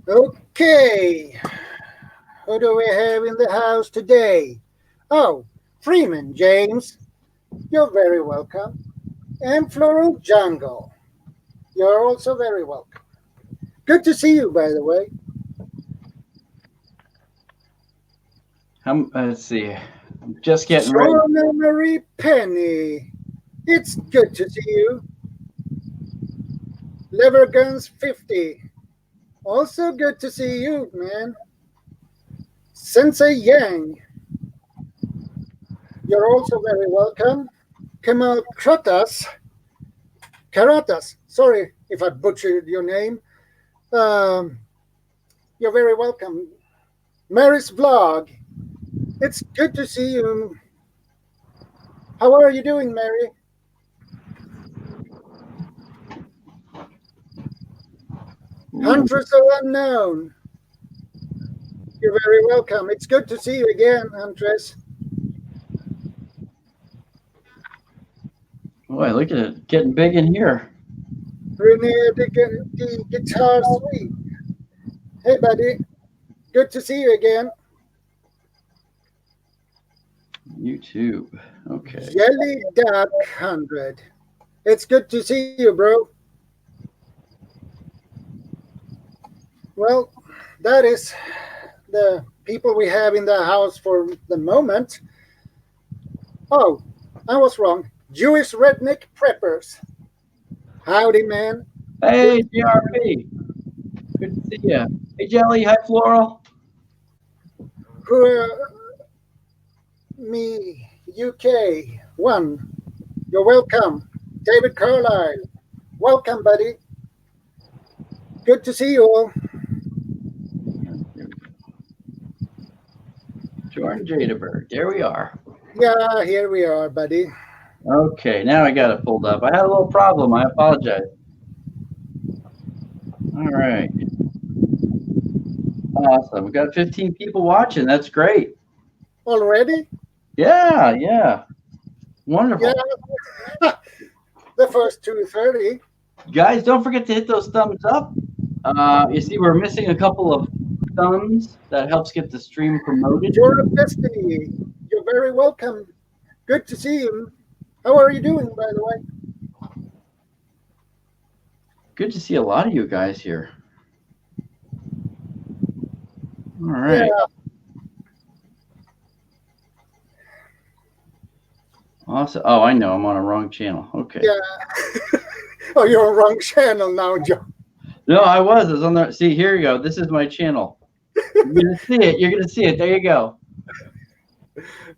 Okay, who do we have in the house today? Oh, Freeman James, you're very welcome. And Floral Jungle, you're also very welcome. Good to see you, by the way. Let's see. I'm just getting ready. Shauna Marie Penny, it's good to see you. Leverguns 50, also good to see you, man. Sensei Yang, you're also very welcome. Kemal Karatas, sorry if I butchered your name. Um, you're very welcome. Mary's Vlog, it's good to see you. How are you doing, Mary? Huntress of Unknown, you're very welcome. It's good to see you again, Huntress. Boy, look at it getting big in here. Renee the Guitar Suite, hey, buddy. Good to see you again. YouTube. Okay. Jelly Duck 100. It's good to see you, bro. Well, that is the people we have in the house for the moment. Oh, I was wrong. Jewish Redneck Preppers. Howdy, man. Hey, GRP. Good to see you. Hey, Jelly. Hi, Floral. Who, me, UK 1. You're welcome. David Carlisle. Welcome, buddy. Good to see you all. Jordan Jadaberg. There we are. Yeah, here we are, buddy. Okay, now I got it pulled up. I had a little problem. I apologize. All right. Awesome. We got 15 people watching. That's great. Already? Yeah. Wonderful. Yeah. The first 2:30. Guys, don't forget to hit those thumbs up. You see, we're missing a couple of thumbs. That helps get the stream promoted. You're of Destiny. You're very welcome. Good to see you. How are you doing, by the way? Good to see a lot of you guys here. All right. Yeah. Awesome. Oh, I know. I'm on a wrong channel. Okay. Yeah. Oh, you're on wrong channel now, Joe. No, I was. I was on the. See, here you go. This is my channel. You're gonna see it. You're gonna see it. There you go.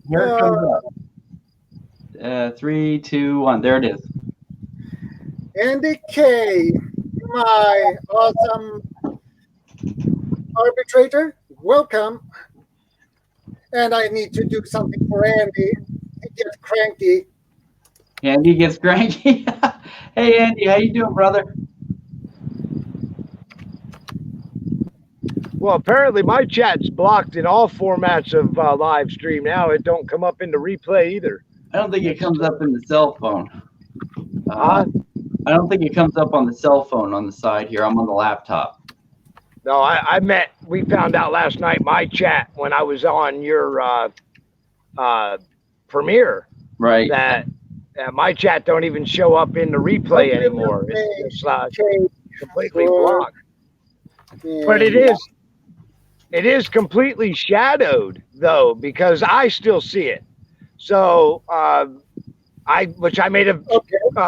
Here it comes up. 3, 2, 1. There it is. Andy K, my awesome arbitrator. Welcome. And I need to do something for Andy. He gets cranky. Andy gets cranky. Hey, Andy, how you doing, brother? Well, apparently my chat's blocked in all formats of live stream now. It don't come up in the replay either. I don't think it comes up in the cell phone. I don't think it comes up on the cell phone on the side here. I'm on the laptop. No, we found out last night my chat when I was on your premiere. Right. That my chat don't even show up in the replay anymore. It's completely blocked. But it is completely shadowed though, because I still see it. So which I made a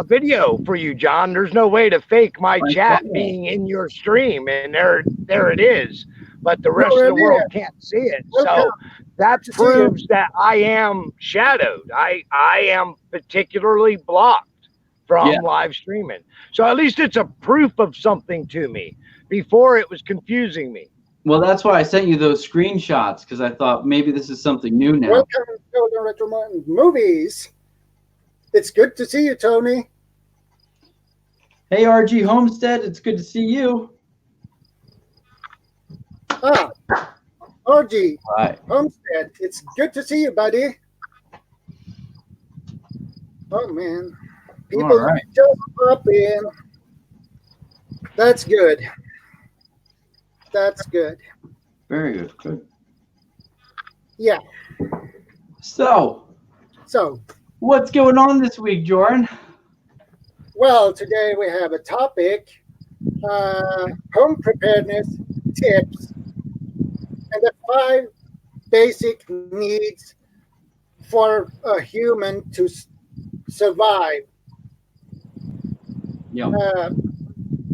video for you, John. There's no way to fake my chat being in your stream, and there it is. But the rest of the world can't see it. So that proves that I am shadowed. I am particularly blocked from live streaming. So at least it's a proof of something to me. Before it was confusing me. Well, that's why I sent you those screenshots, because I thought maybe this is something new now. Welcome to the Retro Movies. It's good to see you, Tony. Hey, RG Homestead, it's good to see you. Ah, RG Hi. Homestead, it's good to see you, buddy. Oh, man. People just pop in. That's good. That's good. Very good. Good. Yeah. So, what's going on this week, Jordan? Well, today we have a topic, home preparedness tips and the 5 basic needs for a human to survive. Yeah.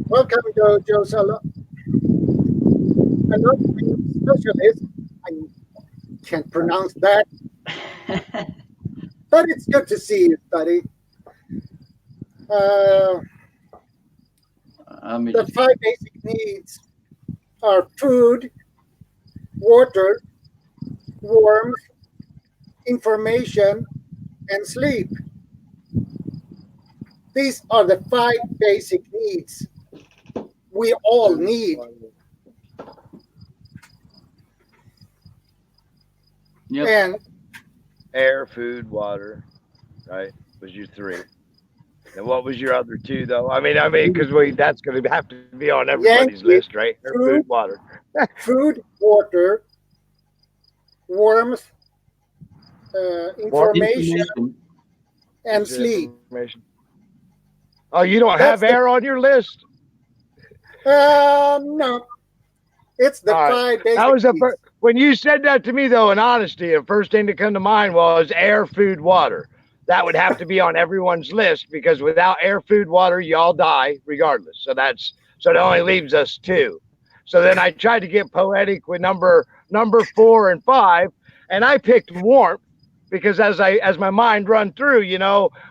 Welcome, Jojo. A lot of specialists. I can't pronounce that, but it's good to see you, buddy. The 5 basic needs are food, water, warmth, information, and sleep. These are the 5 basic needs we all need. Yep. And air, food, water, right? Was your 3. And what was your other 2, though? I mean, because that's going to have to be on everybody's Yankees, list, right? Air, food, water. Food, water, warmth, information, and sleep. Oh, you don't have air on your list? No. It's the 5 basic needs. When you said that to me, though, in honesty, the first thing to come to mind was air, food, water. That would have to be on everyone's list, because without air, food, water, you all die regardless. So that only leaves us 2. So then I tried to get poetic with number 4 and 5, and I picked warmth, because as my mind run through,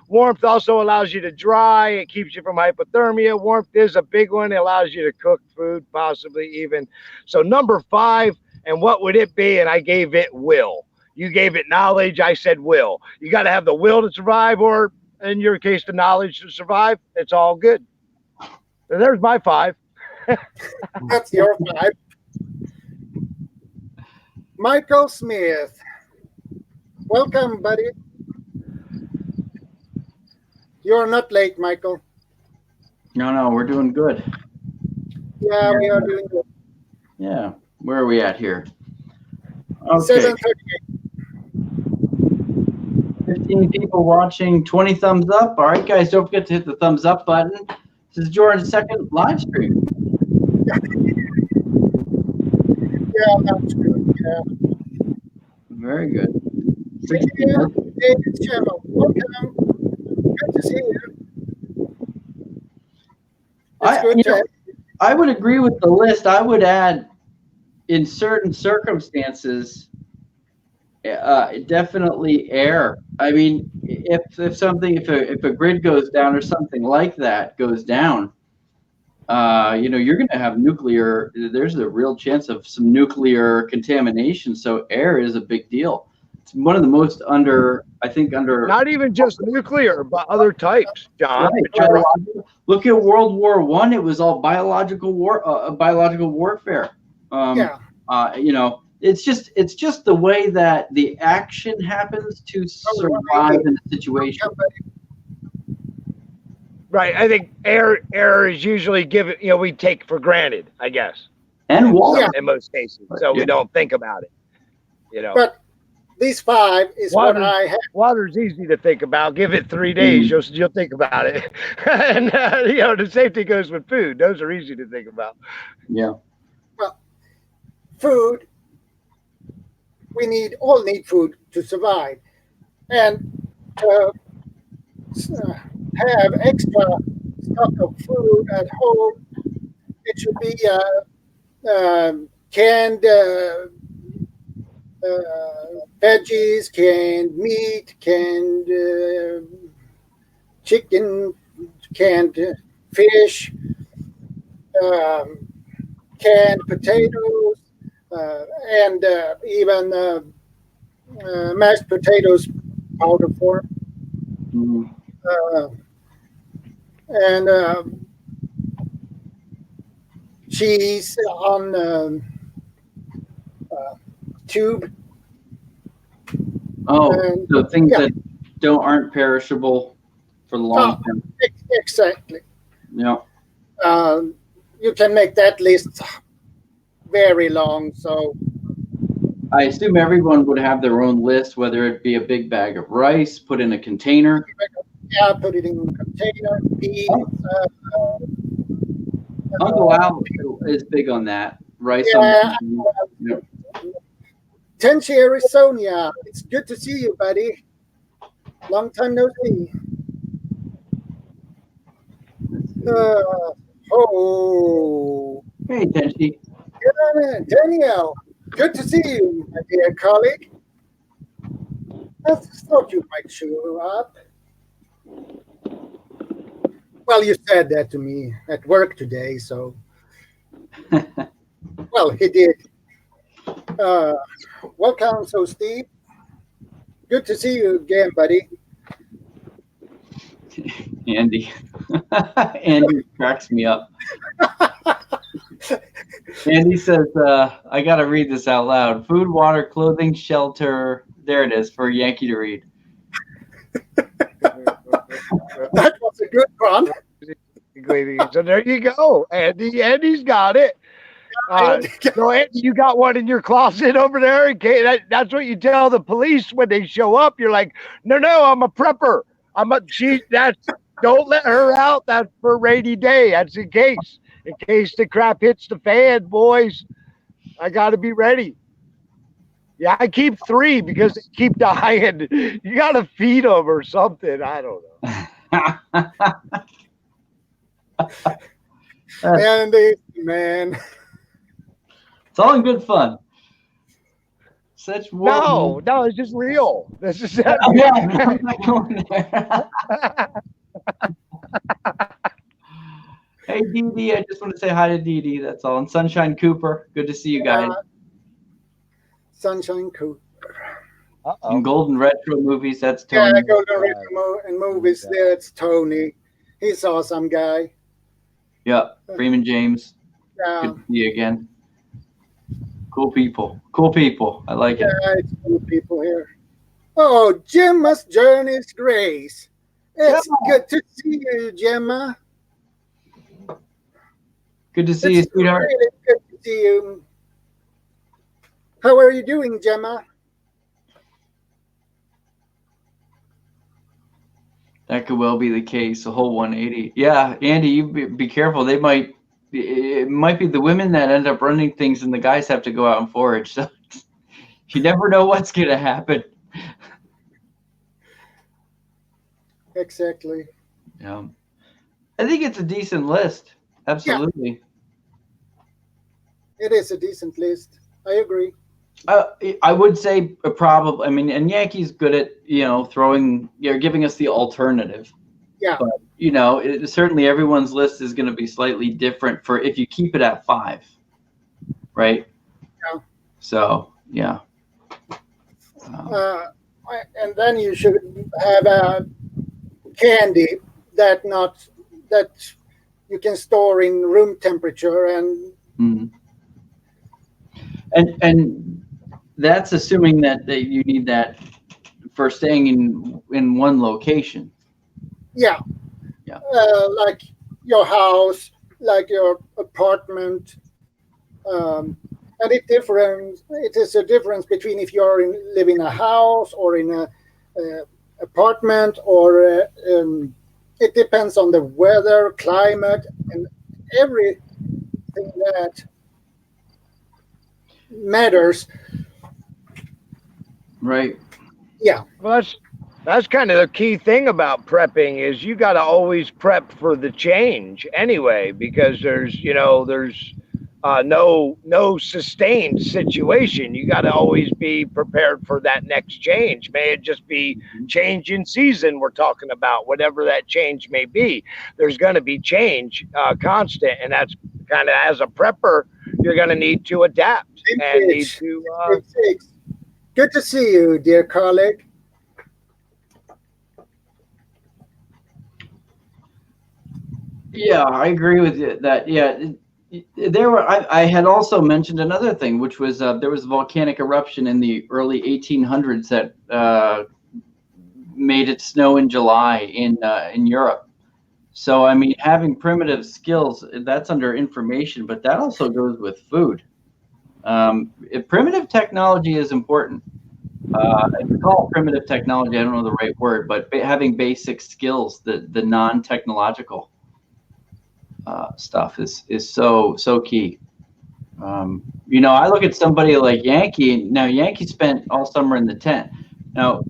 warmth also allows you to dry. It keeps you from hypothermia. Warmth is a big one. It allows you to cook food, possibly even. So number 5, and what would it be? And I gave it will. You gave it knowledge. I said will. You got to have the will to survive, or in your case, the knowledge to survive. It's all good. So there's my 5. That's your 5. Michael Smith. Welcome, buddy. You're not late, Michael. No, we're doing good. Yeah, we are doing good. Yeah. Where are we at here? Okay. 7:38. 15 people watching, 20 thumbs up. All right, guys, don't forget to hit the thumbs up button. This is Jordan's second live stream. Yeah, that's good. Yeah. Very good. David Channel. Welcome. Good to see you. It's good to have you. I would agree with the list. I would add, in certain circumstances, definitely air. I mean, if a grid goes down or something like that goes down, you're going to have nuclear. There's a real chance of some nuclear contamination. So air is a big deal. It's one of the most under. Not even just nuclear, but other types, John. Right. Look at World War I. It was all biological warfare. It's just the way that the action happens to survive in a situation. Right. I think air is usually given, we take for granted, I guess. And water. In most cases. So we don't think about it. But these 5 is what I have. Water's easy to think about. Give it 3 days, you'll think about it. And the same thing goes with food. Those are easy to think about. Yeah. Well, food. We all need food to survive, and to have extra stock of food at home. It should be canned veggies, canned meat, canned chicken, canned fish, canned potatoes, and even mashed potatoes powder form. And cheese on tube. So things that aren't perishable for the long term. Exactly. Yeah. You can make that list very long. So I assume everyone would have their own list, whether it be a big bag of rice, put in a container. yeah, put it in a container. Beans. Uncle Al is big on that. Rice on Yeah. Yep. Tenchi, Arizona. It's good to see you, buddy. Long time no see. Oh, Hey, Tenchi. Danielle. Good to see you, my dear colleague. I thought you might show up. Well, you said that to me at work today, so. Well, he did. Welcome, so Steve. Good to see you again, buddy. Andy. Andy cracks me up. Andy says, I got to read this out loud. Food, water, clothing, shelter. There it is for Yankee to read. That was a good one. So there you go, Andy. Andy's got it. So Andy, you got one in your closet over there? Okay, that's what you tell the police when they show up. You're like, no, I'm a prepper. Don't let her out. That's for a rainy day. That's in case the crap hits the fan, boys. I got to be ready. Yeah, I keep 3 because they keep dying. You got to feed them or something. I don't know. Andy, man. It's all in good fun. Such No, it's just real. This is yeah, I'm not going there. Hey, Dee Dee, I just want to say hi to Dee Dee. That's all. And Sunshine Cooper, good to see you guys. Sunshine Cooper. In Golden Retro Movies, that's Tony. Yeah, Golden Retro and movies. That's Tony. He's an awesome guy. Yeah, Freeman James. Yeah. Good to see you again. Cool people. I like it. Yeah, it's cool people here. Oh, Gemma's Journey's Grace. It's good to see you, Gemma. Good to see you, sweetheart. Really good to see you. How are you doing, Gemma? That could well be the case. A whole 180. Yeah, Andy, you be careful. It might be the women that end up running things, and the guys have to go out and forage. So you never know what's going to happen. Exactly. Yeah, I think it's a decent list. Absolutely. Yeah. It is a decent list. I agree. I would say probably. I mean, and Yankees good at giving us the alternative. Yeah. But certainly everyone's list is going to be slightly different for if you keep it at 5, right? Yeah. So yeah. And then you should have a candy that you can store in room temperature and. Mm-hmm. And that's assuming that you need that for staying in one location. Yeah. Like your house, like your apartment, and it is a difference between if you live in a house or in a apartment, or it depends on the weather, climate, and everything that matters. Right. Yeah. Well, that's kind of the key thing about prepping is you got to always prep for the change anyway, because there's no sustained situation. You got to always be prepared for that next change. May it just be change in season we're talking about, whatever that change may be. There's going to be change constant, and that's kind of, as a prepper, you're going to need to adapt and need to. Good to see you, dear colleague. Yeah, I agree with you that. Yeah, I had also mentioned another thing, which was there was a volcanic eruption in the early 1800s that made it snow in July in Europe. So I mean, having primitive skills, that's under information, but that also goes with food. Primitive technology is important. I call it primitive technology. I don't know the right word, but having basic skills, the non-technological stuff is so key. I look at somebody like Yankee. Now, Yankee spent all summer in the tent. Now,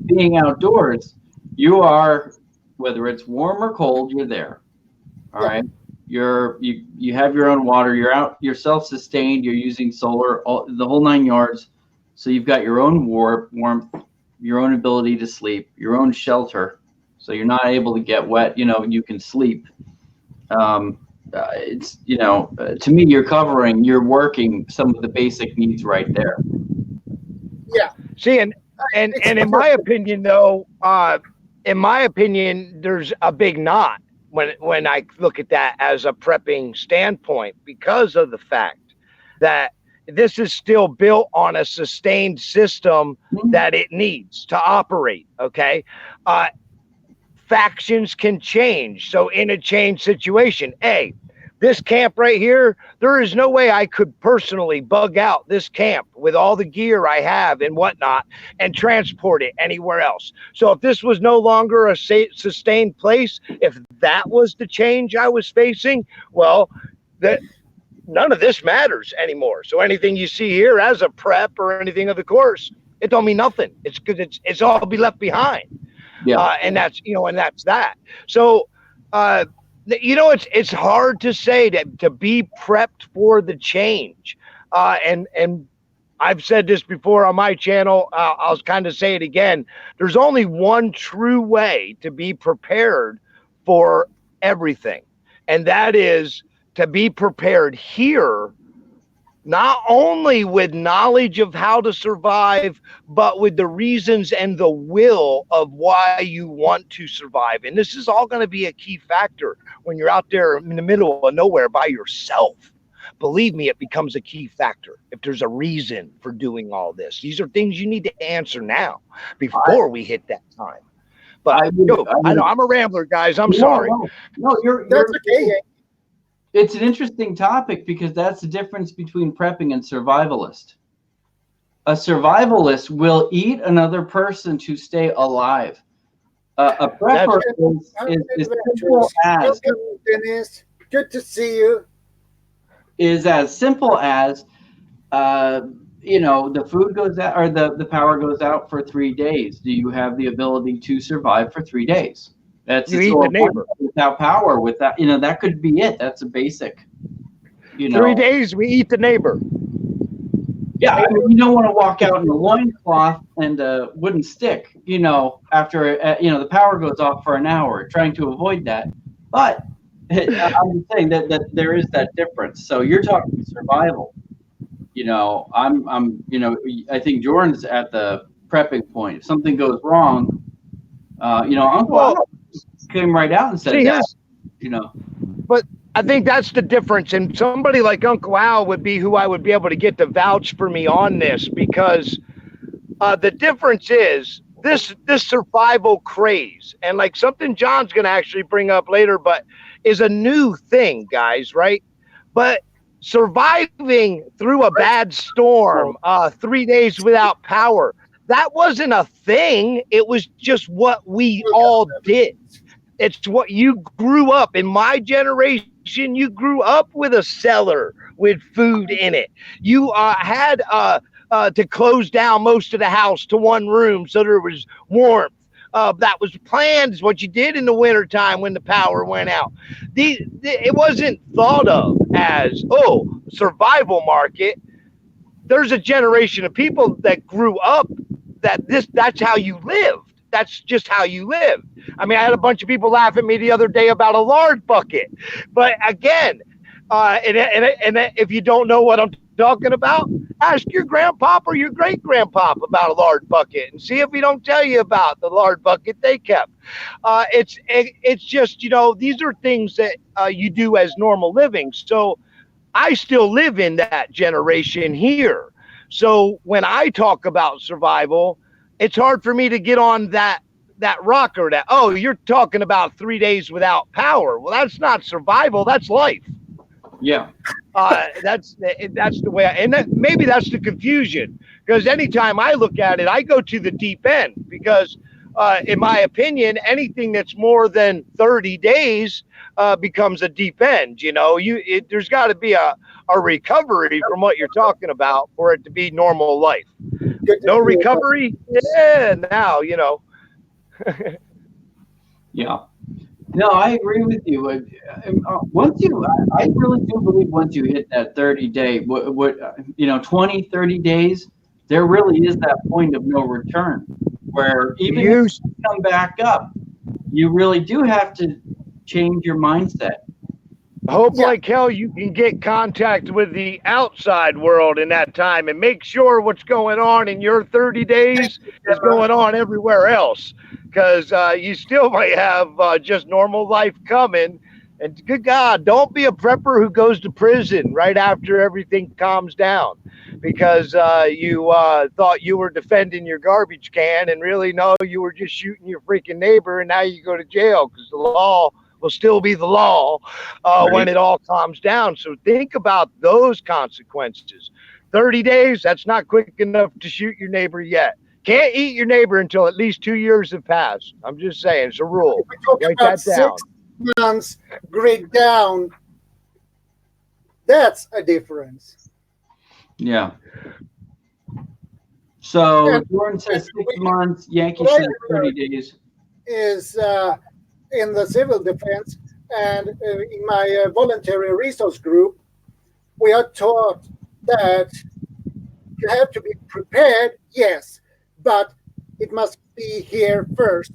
being outdoors, you are, whether it's warm or cold, you're there. All right. You have your own water. You're out. You're self-sustained. You're using solar, the whole 9 yards. So you've got your own warmth, your own ability to sleep, your own shelter. So you're not able to get wet. You can sleep. It's to me, you're working some of the basic needs right there. Yeah. See, and in my opinion, though, there's a big knot when I look at that as a prepping standpoint, because of the fact that this is still built on a sustained system that it needs to operate. Okay. Factions can change. So in a change situation, this camp right here, there is no way I could personally bug out this camp with all the gear I have and whatnot and transport it anywhere else. So if this was no longer a sustained place, if that was the change I was facing, well, none of this matters anymore. So anything you see here as a prep or anything of the course, it don't mean nothing. It's because it's all be left behind. Yeah. And that's that. So, it's hard to say that to be prepped for the change. And I've said this before on my channel. I'll kind of say it again. There's only one true way to be prepared for everything. And that is to be prepared here, not only with knowledge of how to survive, but with the reasons and the will of why you want to survive. And this is all going to be a key factor when you're out there in the middle of nowhere by yourself. Believe me, it becomes a key factor if there's a reason for doing all this. These are things you need to answer now before we hit that time. But I know I'm a rambler, guys. I'm sorry. No, that's okay. It's an interesting topic because that's the difference between prepping and survivalist. A survivalist will eat another person to stay alive. A prepper is simple as. Dennis, good to see you. Is as simple as, the food goes out or the power goes out for 3 days. Do you have the ability to survive for 3 days? That's you eat the neighbor without power. Without that could be it. That's a basic. 3 days we eat the neighbor. Yeah, you don't want to walk out in a loincloth and a wooden stick. After the power goes off for an hour, trying to avoid that. But I'm saying that there is that difference. So you're talking survival. I think Jordan's at the prepping point. If something goes wrong, Uncle came right out and said that. But I think that's the difference. And somebody like Uncle Al would be who I would be able to get to vouch for me on this, because the difference is this survival craze, and like something John's going to actually bring up later, but is a new thing, guys, right? But surviving through a bad storm, 3 days without power, that wasn't a thing. It was just what we all did. It's what you grew up in. My generation, you grew up with a cellar with food in it. You had to close down most of the house to one room so there was warmth. That was planned, is what you did in the wintertime when the power went out. It wasn't thought of as, survival market. There's a generation of people that grew up that's how you lived. That's just how you live. I mean, I had a bunch of people laugh at me the other day about a lard bucket. But again, and if you don't know what I'm talking about, ask your grandpop or your great-grandpop about a lard bucket and see if he don't tell you about the lard bucket they kept. It's just, these are things that you do as normal living. So I still live in that generation here. So when I talk about survival, it's hard for me to get on that rocker that, you're talking about 3 days without power. Well, that's not survival. That's life. Yeah. That's the way, maybe that's the confusion. Because anytime I look at it, I go to the deep end because, in my opinion, anything that's more than 30 days becomes a deep end. You know, there's got to be a recovery from what you're talking about for it to be normal life. No recovery, yeah. Now Yeah. No, I agree with you. I really do believe once you hit that 30-day, 20, 30 days, there really is that point of no return where even if you come back up, you really do have to change your mindset. Hope like hell you can get contact with the outside world in that time and make sure what's going on in your 30 days is going on everywhere else. Because you still might have just normal life coming. And good God, don't be a prepper who goes to prison right after everything calms down because you thought you were defending your garbage can and really, no, you were just shooting your freaking neighbor and now you go to jail because the law will still be the law when it all calms down. So think about those consequences. 30 days, that's not quick enough to shoot your neighbor yet. Can't eat your neighbor until at least 2 years have passed. I'm just saying, it's a rule. Write that down. 6 months grade down, that's a difference. Yeah. So Jordan says 6 months, Yankees says 30 days. Is in the civil defense and in my voluntary resource group, we are taught that you have to be prepared, yes, but it must be here first.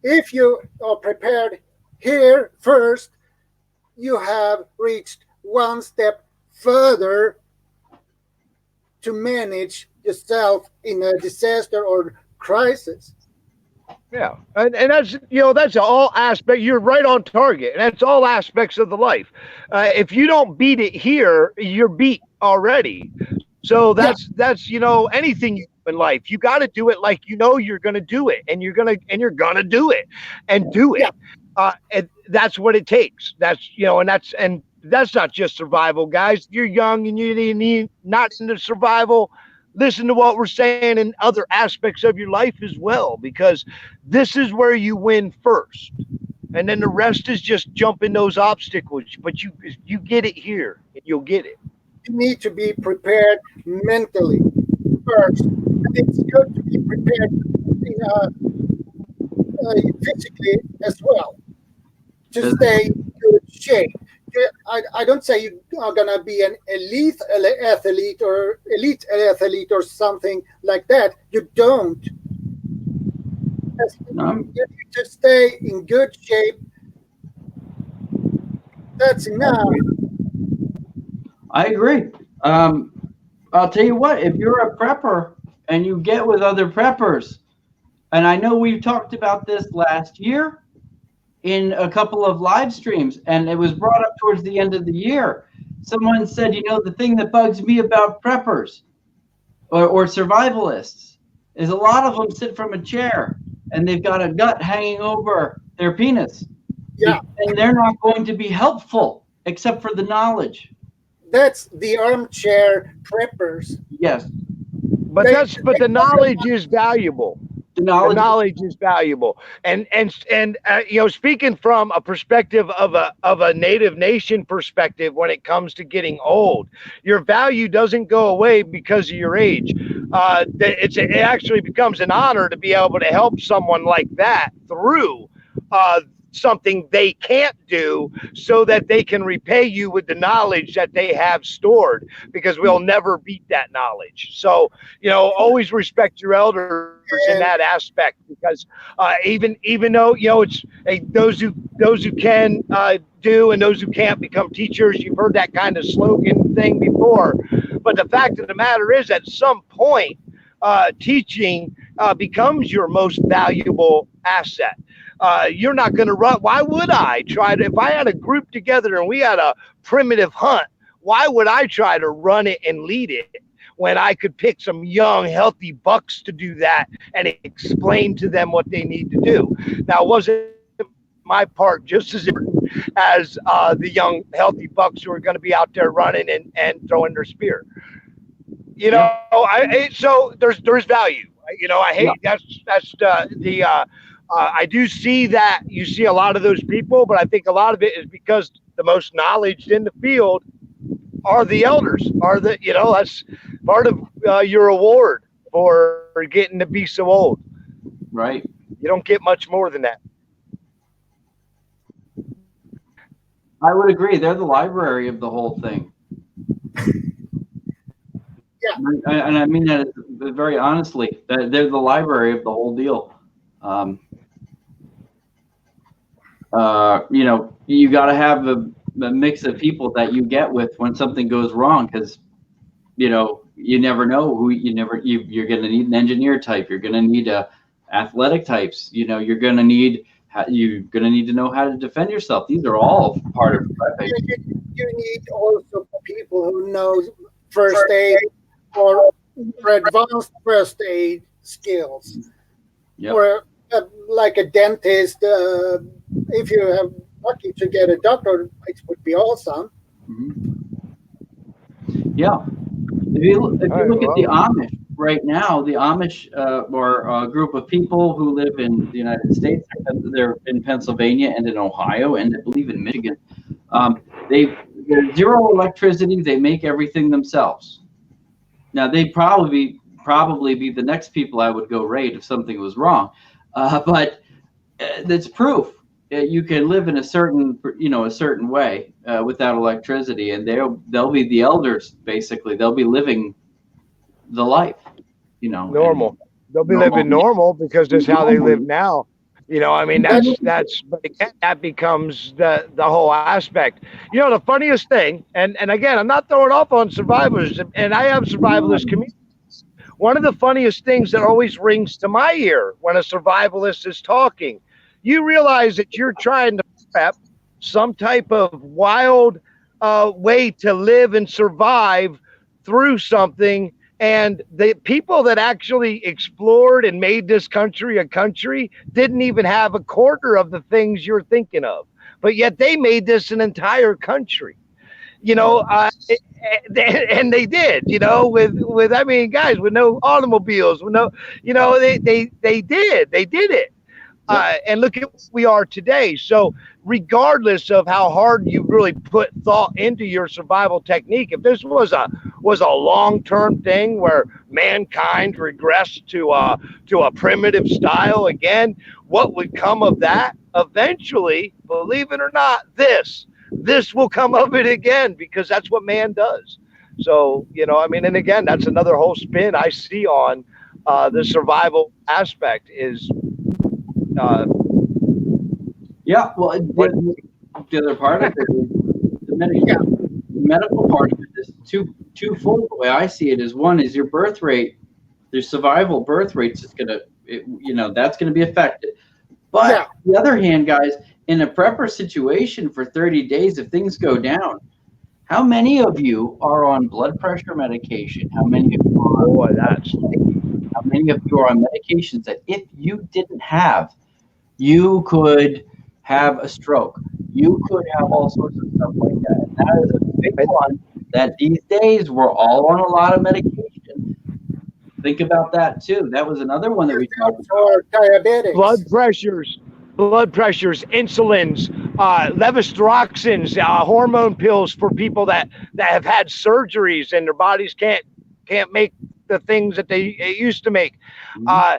If you are prepared here first, you have reached one step further to manage yourself in a disaster or crisis. Yeah, and that's all aspect. You're right on target, and that's all aspects of the life. If you don't beat it here, you're beat already. So that's anything in life, you got to do it like you're going to do it, and you're gonna do it, and do it. And that's what it takes. That's and that's not just survival, guys. You're young and you need not into survival. Listen to what we're saying in other aspects of your life as well, because this is where you win first. And then the rest is just jumping those obstacles. But you get it here, and you'll get it. You need to be prepared mentally first. And it's good to be prepared physically as well to stay in good shape. I don't say you are gonna be an elite athlete or something like that. You don't. You need to stay in good shape. That's enough. I agree. I'll tell you what, if you're a prepper and you get with other preppers, and I know we've talked about this last year in a couple of live streams, and it was brought up towards the end of the year. Someone said, the thing that bugs me about preppers or survivalists is a lot of them sit from a chair and they've got a gut hanging over their penis. Yeah. And they're not going to be helpful except for the knowledge. That's the armchair preppers. Yes. But the knowledge is valuable. The knowledge is valuable, and speaking from a perspective of a native nation perspective, when it comes to getting old, your value doesn't go away because of your age. It actually becomes an honor to be able to help someone like that through something they can't do, so that they can repay you with the knowledge that they have stored, because we'll never beat that knowledge. So always respect your elders in that aspect, because even though it's those who can do and those who can't become teachers. You've heard that kind of slogan thing before, but the fact of the matter is, at some point teaching becomes your most valuable asset. You're not going to run. Why would I try to, if I had a group together and we had a primitive hunt, why would I try to run it and lead it when I could pick some young, healthy bucks to do that and explain to them what they need to do? Now, was it my part just as important as the young, healthy bucks who are going to be out there running and throwing their spear. You know, so there's value. You know, I hate that's I do see that you see a lot of those people, but I think a lot of it is because the most knowledge in the field are the elders, that's part of your reward for getting to be so old. Right. You don't get much more than that. I would agree. They're the library of the whole thing. Yeah. And I mean that very honestly. They're the library of the whole deal. You know, you got to have a mix of people that you get with when something goes wrong, because you know you never know who you're going to need. An engineer type, you're going to need athletic types. You know, you're going to need to know how to defend yourself. These are all part of prepping. You need also people who know first aid or advanced first aid skills. Yep. Or like a dentist, if you have lucky to get a doctor, it would be awesome. Mm-hmm. Yeah. If you look at the Amish right now, the Amish are a group of people who live in the United States. They're in Pennsylvania and in Ohio and I believe in Michigan. There's zero electricity. They make everything themselves. Now they'd probably be the next people I would go raid if something was wrong. But that's proof you can live in a certain way without electricity, and they'll be the elders. Basically, they'll be living the life, normal. They'll be living normal because that's how they live now. You know, I mean, that's but again, that becomes the whole aspect. You know, the funniest thing, and again, I'm not throwing off on survivors, and I have survivalist communities. One of the funniest things that always rings to my ear when a survivalist is talking, you realize that you're trying to prep some type of wild way to live and survive through something. And the people that actually explored and made this country a country didn't even have a quarter of the things you're thinking of, but yet they made this an entire country. You know, and they did, with I mean, guys, with no automobiles, with no, they did it. And look at what we are today. So regardless of how hard you really put thought into your survival technique, if this was a long-term thing where mankind regressed to a primitive style again, what would come of that? Eventually, believe it or not, this will come of it again, because that's what man does. So, I mean, and again, that's another whole spin I see on the survival aspect is. Yeah, well, the other part of it is the medical part of it is twofold. The way I see it is, one is your birth rate, your survival birth rate is that's going to be affected. But on the other hand, guys, in a prepper situation for 30 days, if things go down, how many of you are on blood pressure medication? How many of you are how many of you are on medications that if you didn't have, you could have a stroke? You could have all sorts of stuff like that. And that is a big one that these days we're all on a lot of medication. Think about that too. That was another one that we talked about. Diabetics. Blood pressures, insulins, levothyroxines, hormone pills for people that have had surgeries and their bodies can't make the things that they used to make. Mm-hmm.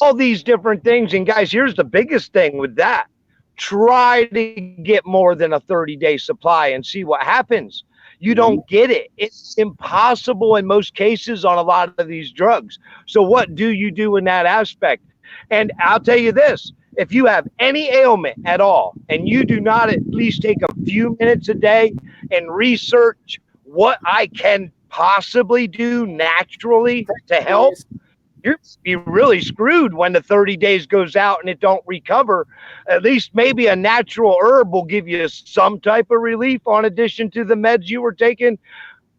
All these different things. And guys, here's the biggest thing with that. Try to get more than a 30-day supply and see what happens. You don't get it. It's impossible in most cases on a lot of these drugs. So what do you do in that aspect? And I'll tell you this, if you have any ailment at all, and you do not at least take a few minutes a day and research what I can possibly do naturally to help, you're be really screwed when the 30 days goes out and it don't recover. At least maybe a natural herb will give you some type of relief on addition to the meds you were taking.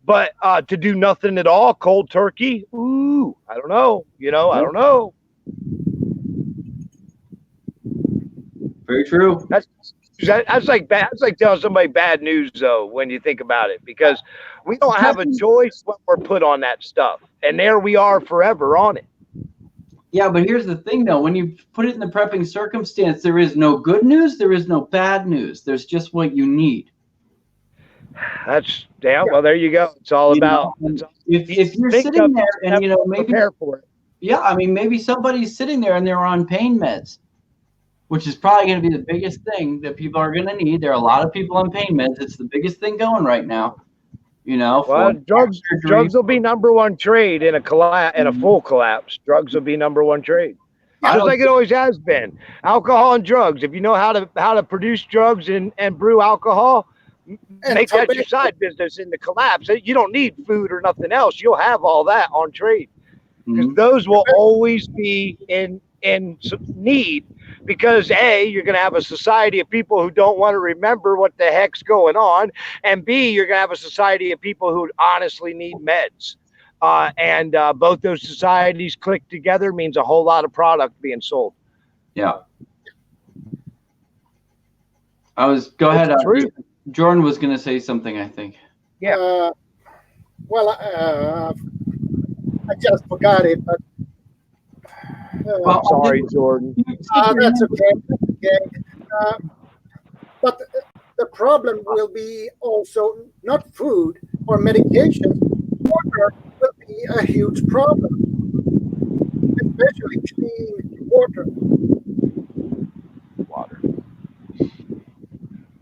But to do nothing at all, cold turkey, I don't know. I don't know. Very true. That's like telling somebody bad news, though, when you think about it, because we don't have a choice when we're put on that stuff, and there we are forever on it. Yeah, but here's the thing, though. When you put it in the prepping circumstance, there is no good news. There is no bad news. There's just what you need. Well, there you go. It's all about. If you're sitting there and maybe prepare for it. Yeah, I mean, maybe somebody's sitting there and they're on pain meds, which is probably going to be the biggest thing that people are going to need. There are a lot of people on pain meds. It's the biggest thing going right now. Well, drugs will be number one trade in a full collapse. Drugs will be number one trade, just like it always has been. Alcohol and drugs. If you know how to produce drugs and brew alcohol, make that your side business in the collapse. You don't need food or nothing else. You'll have all that on trade, because those will always be in need. Because A, you're going to have a society of people who don't want to remember what the heck's going on, and B, you're going to have a society of people who honestly need meds. And both those societies click together means a whole lot of product being sold. Yeah. Go ahead. Jordan was going to say something, I think. Yeah. I just forgot it, but. I'm sorry, Jordan. That's okay. But the problem will be also not food or medication. Water will be a huge problem, especially clean water.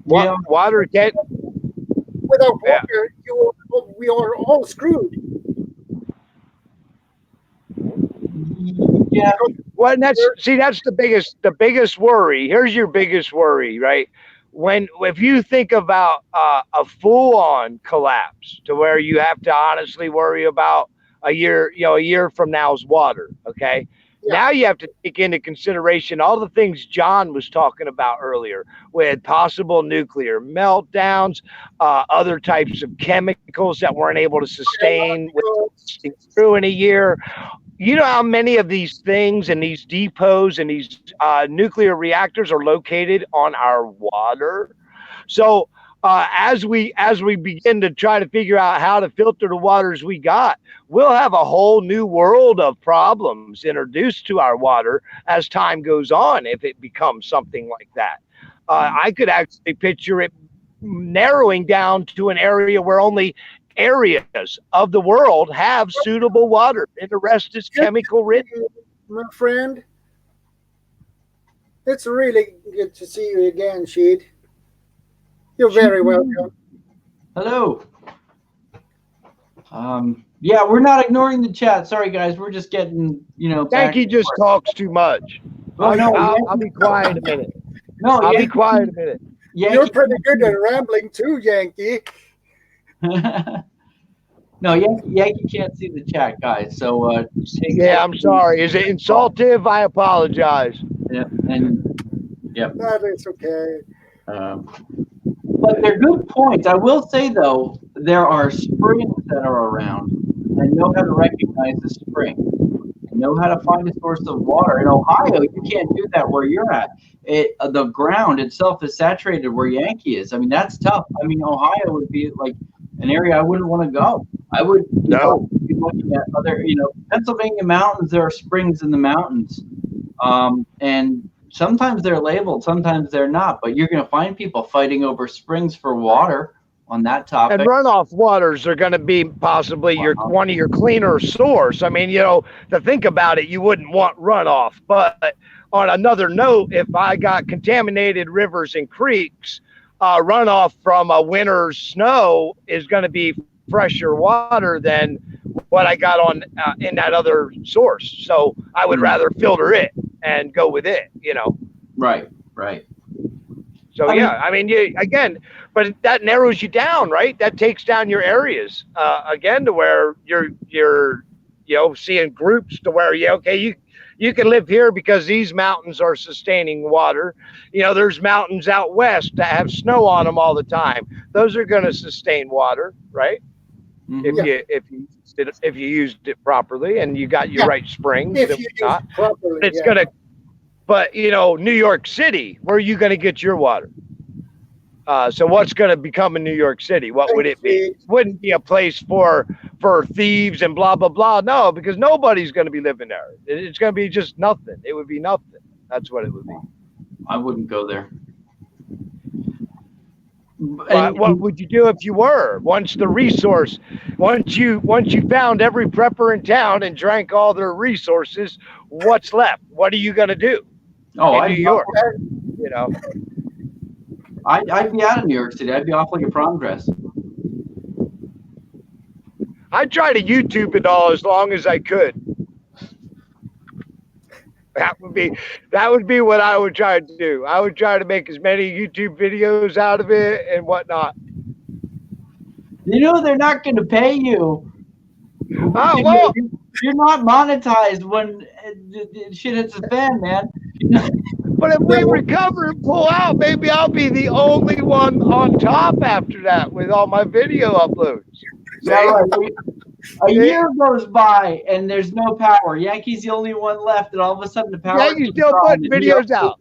Water can't. Without water, we are all screwed. Yeah. Well, and that's the biggest worry. Here's your biggest worry, right? If you think about a full-on collapse to where you have to honestly worry about a year from now's water, okay? Yeah. Now you have to take into consideration all the things John was talking about earlier, with possible nuclear meltdowns, other types of chemicals that weren't able to sustain through in a year. You know how many of these things and these depots and these nuclear reactors are located on our water? So as we begin to try to figure out how to filter the waters we got, we'll have a whole new world of problems introduced to our water as time goes on, if it becomes something like that. I could actually picture it narrowing down to an area where only areas of the world have suitable water, and the rest is chemical rich. My friend, it's really good to see you again, Sheed. You're very welcome. Hello. Yeah, we're not ignoring the chat. Sorry, guys. We're just getting, Yankee just talks too much. I'll be quiet a minute. No, I'll be quiet a minute. You're pretty good at rambling too, Yankee. No, Yankee can't see the chat, guys. So I'm sorry. Is it insultive? I apologize. Yep. That is okay. But they're good points. I will say though, there are springs that are around. I know how to recognize a spring. I know how to find a source of water. In Ohio, you can't do that where you're at. The ground itself is saturated where Yankee is. I mean, that's tough. I mean, Ohio would be like an area I wouldn't want to go. I would be looking at other, Pennsylvania mountains. There are springs in the mountains, and sometimes they're labeled, sometimes they're not. But you're going to find people fighting over springs for water on that topic. And runoff waters are going to be possibly one of your cleaner source. I mean, to think about it, you wouldn't want runoff. But on another note, if I got contaminated rivers and creeks, runoff from a winter's snow is going to be fresher water than what I got on in that other source. So I would rather filter it and go with it, Right. So but that narrows you down, right? That takes down your areas again to where you're seeing groups to where you can live here because these mountains are sustaining water. There's mountains out west that have snow on them all the time. Those are going to sustain water, right? Mm-hmm. If you used it properly and you got your right springs. If you use it properly, it's gonna. But, you know, New York City, where are you going to get your water? So what's going to become in New York City? What would it be? It wouldn't be a place for thieves and blah, blah, blah. No, because nobody's going to be living there. It's going to be just nothing. It would be nothing. That's what it would be. I wouldn't go there. But what would you do if you were? Once you found every prepper in town and drank all their resources, what's left? What are you going to do? Oh, in New York, you know. I'd be out of New York City. I'd be off like a prom dress. I'd try to YouTube it all as long as I could. That would be what I would try to do. I would try to make as many YouTube videos out of it and whatnot. You know they're not going to pay you. Oh, well, you're not monetized when shit hits the fan, man. But if we recover and pull out, maybe I'll be the only one on top after that with all my video uploads. Yeah, right. A year goes by and there's no power. Yankees the only one left, and all of a sudden the power. Yankees still putting videos out.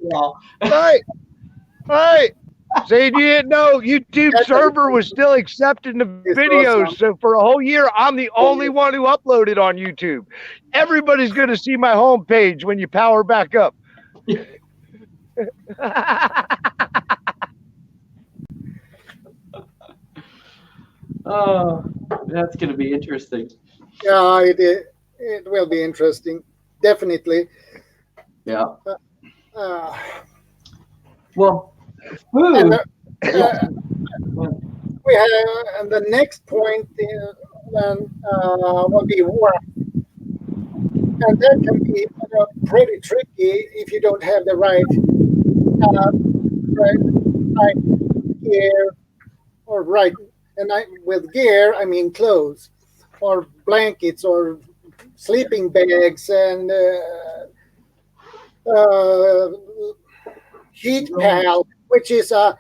Right. So you didn't know YouTube server was still accepting the videos. Awesome. So for a whole year, I'm the only one who uploaded on YouTube. Everybody's going to see my homepage when you power back up. Oh, that's going to be interesting. Yeah, it will be interesting, definitely. Yeah. Well, food. And, we have, and the next point then will be war, and that can be pretty tricky if you don't have the right gear or right. And with gear, I mean clothes, or blankets, or sleeping bags, and heat pal, which is a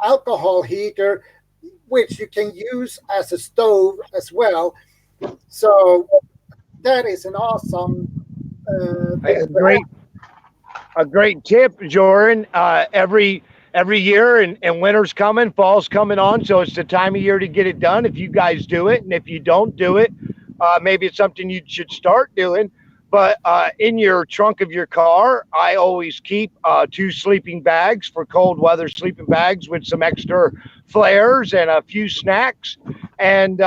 alcohol heater, which you can use as a stove as well. So that is an awesome. A great tip, Jordan. Every year, and winter's coming, fall's coming on, so it's the time of year to get it done if you guys do it. And if you don't do it, maybe it's something you should start doing. But in your trunk of your car, I always keep 2 sleeping bags for cold weather sleeping bags with some extra flares and a few snacks, and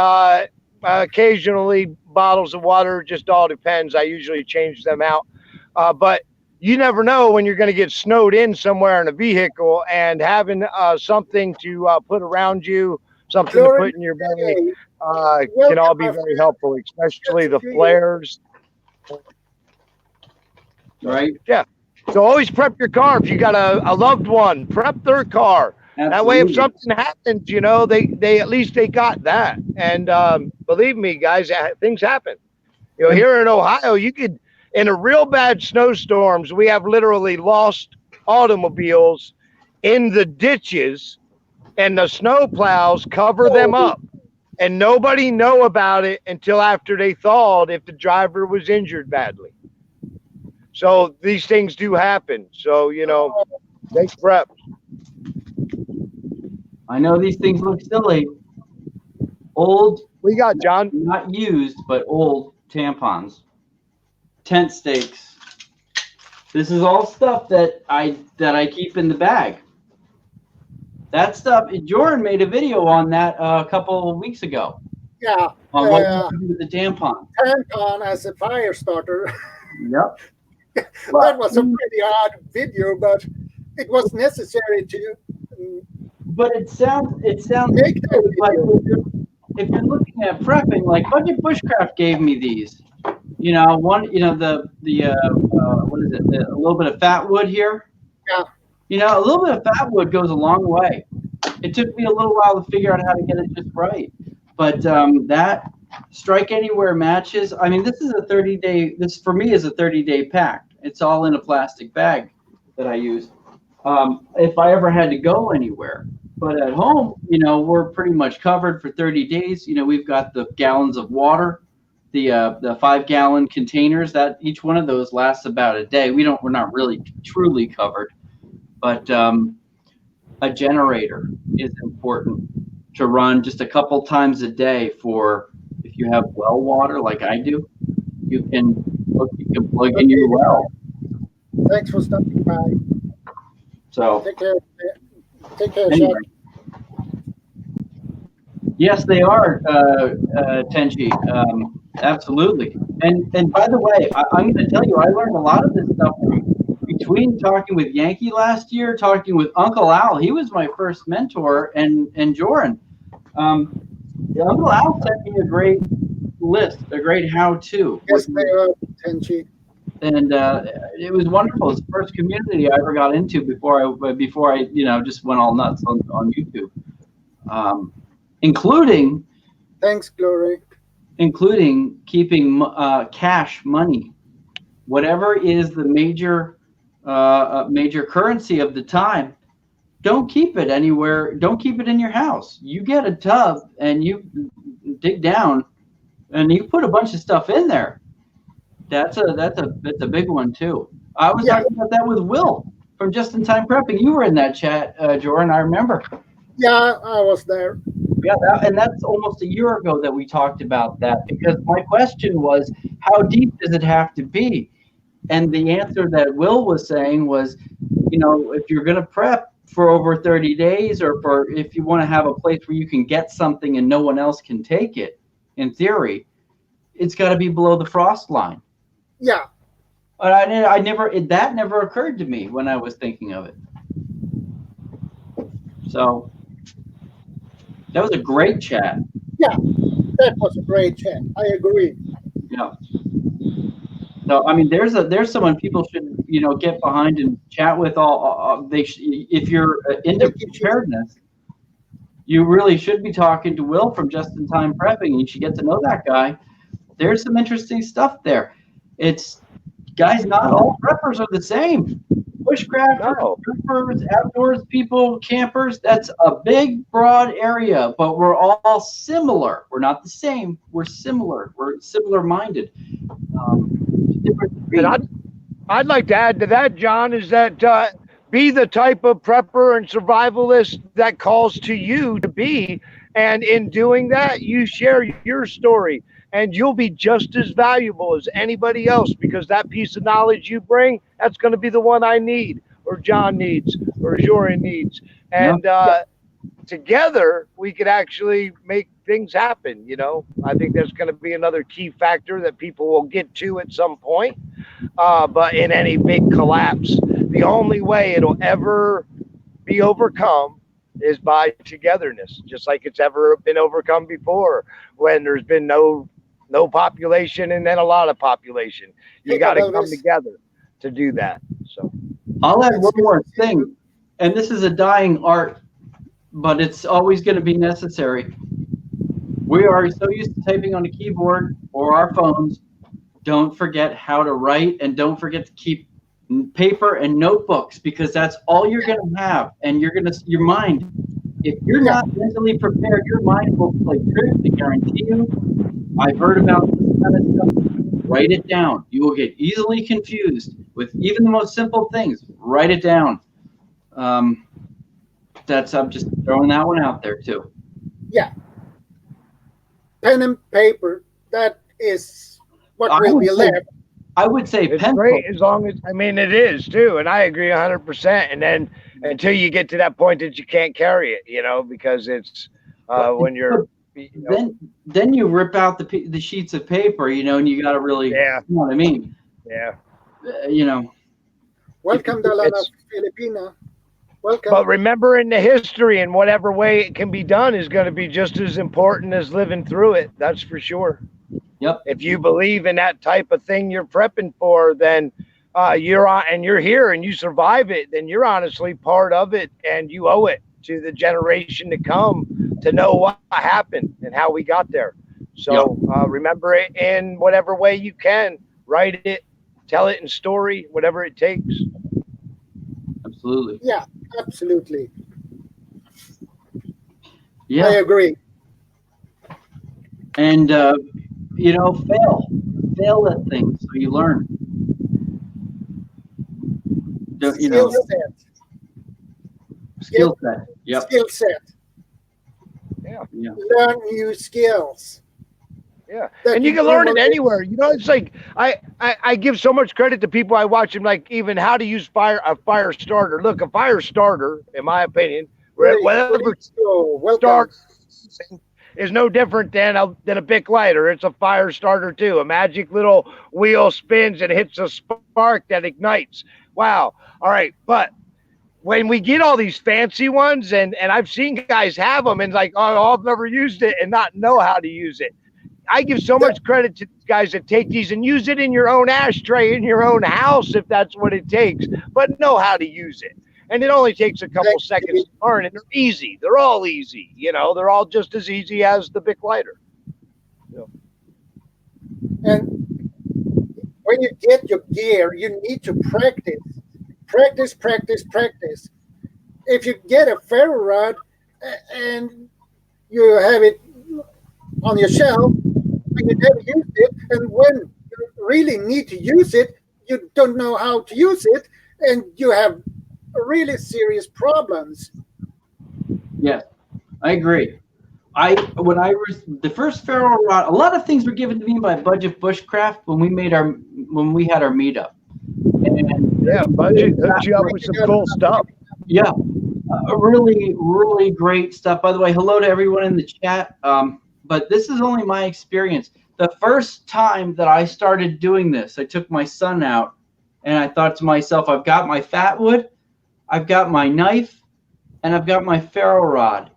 occasionally bottles of water. Just all depends. I usually change them out. But you never know when you're going to get snowed in somewhere in a vehicle, and having something to put around you, something to put in your belly, can all be very helpful, especially the flares. Right? Yeah. So always prep your car. If you got a loved one, prep their car. Absolutely. That way, if something happens, you know, they at least they got that. And believe me, guys, things happen. You know, here in Ohio, you could. In a real bad snowstorms, we have literally lost automobiles in the ditches, and the snow plows cover them up, and nobody know about it until after they thawed if the driver was injured badly. So these things do happen. So, you know, take prep. I know these things look silly. Old. What you got, John? Not used, but old tampons. Tent stakes. This is all stuff that I keep in the bag. That stuff. Jordan made a video on that a couple of weeks ago. Yeah. On what to do with the tampon. Tampon as a fire starter. Yep. That was a pretty odd video, but it was necessary to. But it sounds make that like if you're looking at prepping, like Budget Bushcraft gave me these. You know, what is it? A little bit of fat wood here. Yeah. You know, a little bit of fat wood goes a long way. It took me a little while to figure out how to get it just right. But that Strike Anywhere matches. I mean, this is a 30-day. This for me is a 30-day pack. It's all in a plastic bag that I use. If I ever had to go anywhere. But at home, you know, we're pretty much covered for 30 days. You know, we've got the gallons of water. the 5-gallon containers, that each one of those lasts about a day. We're not really truly covered, but a generator is important to run just a couple times a day. For if you have well water like I do, you can plug in your well. Thanks for stopping by. So take care. Take care, anyway. Shaq. Yes, they are, Tenchi. Absolutely. And by the way, I'm going to tell you, I learned a lot of this stuff between talking with Yankee last year, talking with Uncle Al. He was my first mentor, and Joran. Uncle Al sent me a great list, a great how-to. Yes, they are, Tenchi. And it was wonderful. It's the first community I ever got into before I just went all nuts on YouTube. Including, thanks, Glory. Including keeping cash money, whatever is the major currency of the time. Don't keep it anywhere. Don't keep it in your house. You get a tub and you dig down, and you put a bunch of stuff in there. That's a big one too. I was talking about that with Will from Just in Time Prepping. You were in that chat, Jordan. I remember. Yeah, I was there. Yeah, and that's almost a year ago that we talked about that, because my question was, how deep does it have to be? And the answer that Will was saying was, if you're going to prep for over 30 days, or if you want to have a place where you can get something and no one else can take it, in theory, it's got to be below the frost line. Yeah. But that never occurred to me when I was thinking of it. So that was a great chat. Yeah, that was a great chat. I agree. Yeah. So I mean, there's someone people should get behind and chat with. If you're into preparedness, you really should be talking to Will from Just in Time Prepping. You should get to know that guy. There's some interesting stuff there. It's guys, not all preppers are the same. Bushcrafters, preppers, outdoors people, campers, that's a big, broad area, but we're all similar. We're not the same. We're similar. We're similar-minded. And I'd like to add to that, John, is that be the type of prepper and survivalist that calls to you to be. And in doing that, you share your story, and you'll be just as valuable as anybody else, because that piece of knowledge you bring, that's going to be the one I need, or John needs, or Joran needs. And together, we could actually make things happen. I think there's going to be another key factor that people will get to at some point. But in any big collapse, the only way it'll ever be overcome is by togetherness, just like it's ever been overcome before, when there's been no population and then a lot of population. You got to come together to do that. So I'll add one more thing, and this is a dying art, but it's always going to be necessary. We are so used to typing on a keyboard or our phones. Don't forget how to write, and don't forget to keep paper and notebooks, because that's all you're going to have. And your mind, if you're not mentally prepared, your mind will play tricks, I guarantee you. I've heard about this kind of stuff. Write it down. You will get easily confused with even the most simple things. Write it down. I'm just throwing that one out there too. Yeah. Pen and paper, that is what will be left. I would say it's pencil. Great, as long as, it is too, and I agree 100%. And then until you get to that point that you can't carry it, because it's when you're. Then you rip out the sheets of paper, and you got to really, you know what I mean? Yeah. Welcome to La Filipina. Welcome. But remembering the history and whatever way it can be done is going to be just as important as living through it. That's for sure. Yep. If you believe in that type of thing you're prepping for, then you're here and you survive it, then you're honestly part of it, and you owe it to the generation to come to know what happened and how we got there. So remember it in whatever way you can. Write it, tell it in story, whatever it takes. Absolutely. Yeah, absolutely. Yeah. I agree. And fail at things so you learn. Skill set. Skill set. Yep. Skill set. Yeah. Learn new skills. Yeah, and you can learn it anywhere. It's like I give so much credit to people I watch them, like even how to use a fire starter. Look, a fire starter, in my opinion, whatever start is no different than a Bic lighter. It's a fire starter too. A magic little wheel spins and hits a spark that ignites. Wow. All right, but when we get all these fancy ones, and I've seen guys have them and like, oh, I've never used it and not know how to use it. I give so much credit to guys that take these and use it in your own ashtray in your own house if that's what it takes, but know how to use it. And it only takes a couple seconds to learn, and they're easy. They're all easy. They're all just as easy as the Bic lighter. And when you get your gear, you need to practice. Practice, practice, practice. If you get a ferro rod and you have it on your shelf, and you never used it, and when you really need to use it, you don't know how to use it, and you have really serious problems. Yes, I agree. When I was the first ferro rod, a lot of things were given to me by Budget Bushcraft when we had our meetup. And yeah, Budget hooked you up with some cool stuff. Yeah, really, really great stuff. By the way, hello to everyone in the chat. But this is only my experience. The first time that I started doing this, I took my son out, and I thought to myself, I've got my fat wood, I've got my knife, and I've got my ferro rod.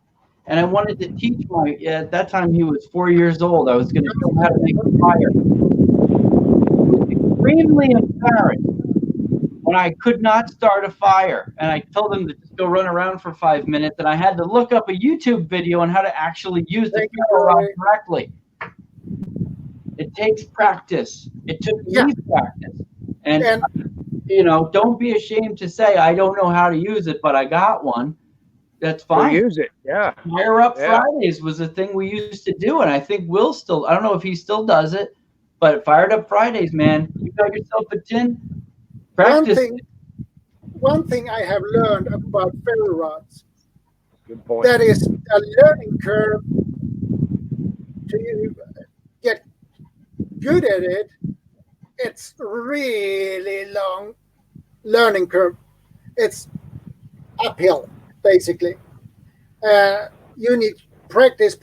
And I wanted to teach at that time he was 4 years old. I was going to show him how to make a fire. I was extremely embarrassed when I could not start a fire. And I told him to just go run around for 5 minutes. And I had to look up a YouTube video on how to actually use the ferro rod correctly. It takes practice. It took me practice. And don't be ashamed to say, I don't know how to use it, but I got one. That's fine. We'll use it. Yeah. Fire Up Fridays was a thing we used to do. And I think Will still, I don't know if he still does it, but Fired Up Fridays, man, you got yourself a tin. Practice. One thing I have learned about ferro rods, good point. That is a learning curve to get good at it. It's really long learning curve. It's uphill, basically. You need practice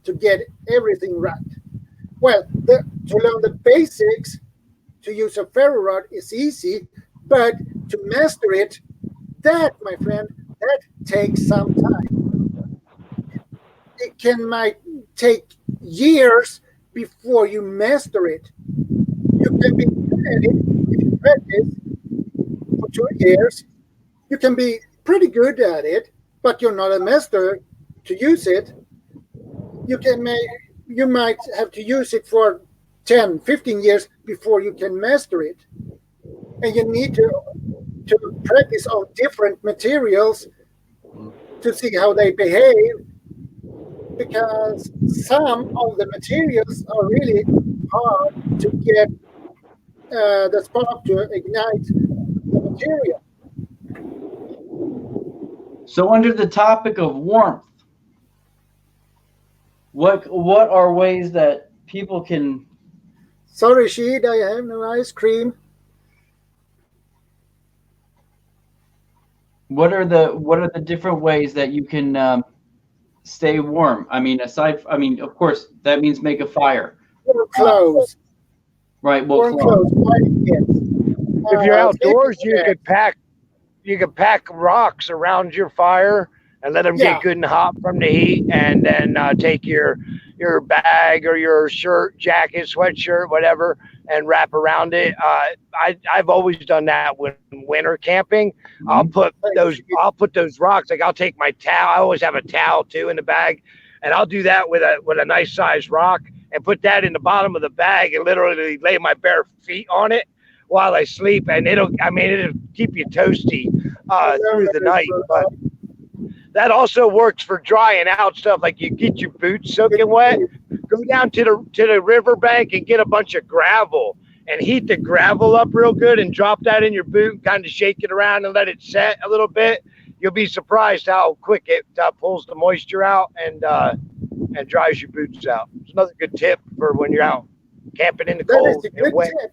to get everything right. Well, to learn the basics to use a ferro rod is easy, but to master it, that, my friend, that takes some time. It might take years before you master it. You can be good at it if you practice for 2 years. You can be pretty good at it, but you're not a master to use it. You might have to use it for 10, 15 years before you can master it. And you need to practice on different materials to see how they behave, because some of the materials are really hard to get the spark to ignite the material. So under the topic of warmth, what are ways that people can... Sorry, Sheed, I have no ice cream. What are the different ways that you can stay warm? I mean, of course, that means make a fire. Warm clothes. Right. Warm clothes. If you're outdoors, you could pack rocks around your fire and let them get good and hot from the heat, and then take your bag or your shirt, jacket, sweatshirt, whatever, and wrap around it. I've always done that when winter camping. I'll put those rocks. Like I'll take my towel. I always have a towel too in the bag, and I'll do that with a nice sized rock and put that in the bottom of the bag and literally lay my bare feet on it while I sleep, and it'll keep you toasty through the night. But that also works for drying out stuff. Like you get your boots soaking wet, go down to the riverbank and get a bunch of gravel and heat the gravel up real good and drop that in your boot, kind of shake it around and let it set a little bit. You'll be surprised how quick it pulls the moisture out and dries your boots out. It's another good tip for when you're out camping in the cold and wet. Tip.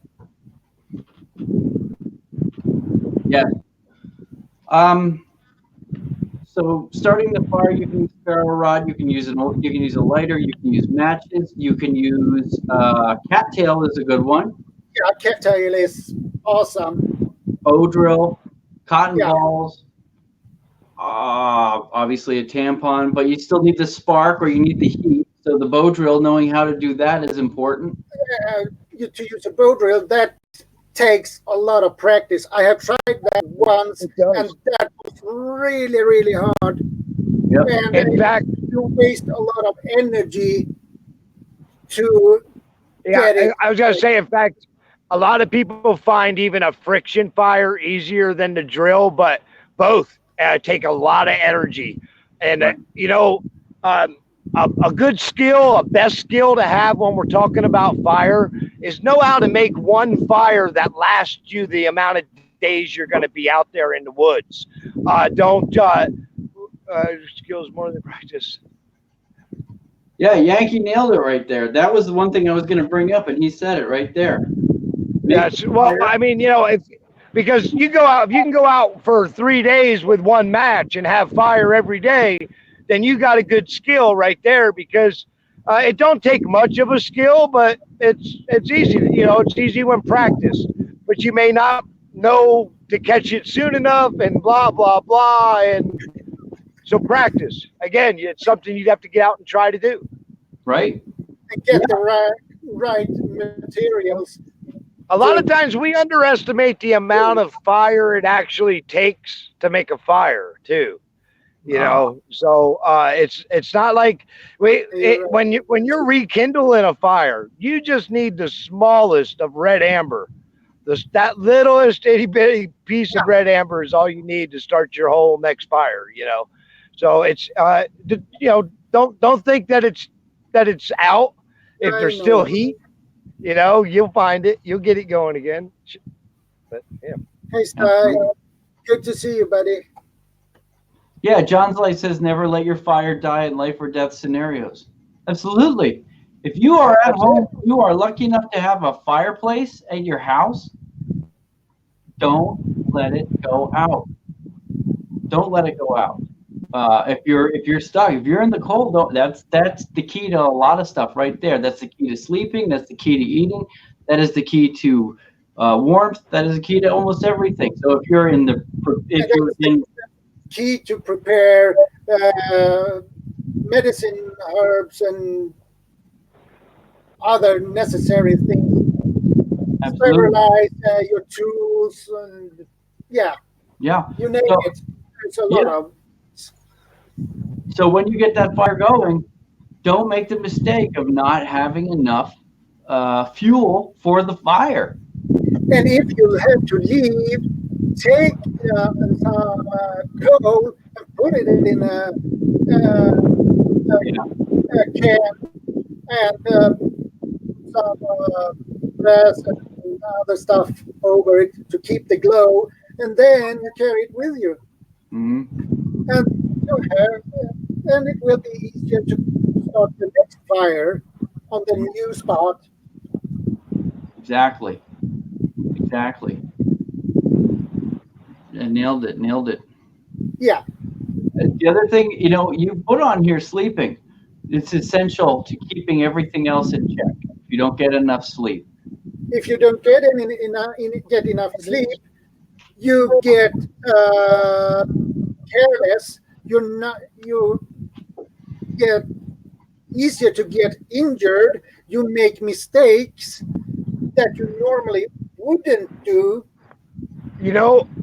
Yeah. So starting the fire, you can use a ferro rod. You can use a lighter. You can use matches. You can use cattail is a good one. Yeah, cattail is awesome. Bow drill, cotton balls, obviously a tampon, but you still need the spark or you need the heat. So the bow drill, knowing how to do that is important. To use a bow drill, that takes a lot of practice. I have tried that once, and that was really, really hard. Yep. And in fact, you waste a lot of energy to get it. I was going to say, in fact, a lot of people find even a friction fire easier than the drill, but both take a lot of energy. And, a good skill, a best skill to have when we're talking about fire is know how to make one fire that lasts you the amount of days you're going to be out there in the woods. Skills more than practice. Yeah, Yankee nailed it right there. That was the one thing I was going to bring up, and he said it right there. Yes, well, I mean, because if you can go out for 3 days with one match and have fire every day, then you got a good skill right there, because it don't take much of a skill, but it's easy. It's easy when practiced, but you may not know to catch it soon enough and blah, blah, blah. And so practice. Again, it's something you'd have to get out and try to do. Right. And get the right materials. A lot of times we underestimate the amount of fire it actually takes to make a fire too. So it's not like when you're rekindling a fire, you just need the smallest of red amber. That littlest itty bitty piece of red amber is all you need to start your whole next fire. So it's don't think that it's out if there's still heat. You'll find it. You'll get it going again. But yeah. Hey, Sty. Good to see you, buddy. Yeah, John's Light says never let your fire die in life or death scenarios. Absolutely. If you are at home, you are lucky enough to have a fireplace at your house, don't let it go out. Don't let it go out. If you're stuck, if you're in the cold, that's the key to a lot of stuff right there. That's the key to sleeping. That's the key to eating. That is the key to warmth. That is the key to almost everything. So if you're in key to prepare medicine, herbs, and other necessary things. Sterilize your tools, and you name it. There's a lot of. So when you get that fire going, don't make the mistake of not having enough fuel for the fire. And if you have to leave, take some coal and put it in a can, and some grass and other stuff over it to keep the glow, and then you carry it with you. Mm-hmm. And it will be easier to start the next fire on the new spot. Exactly. Nailed it. Yeah. The other thing, you put on here sleeping. It's essential to keeping everything else in check. If you don't get enough sleep. If you don't get enough sleep, you get careless. You get easier to get injured. You make mistakes that you normally wouldn't do.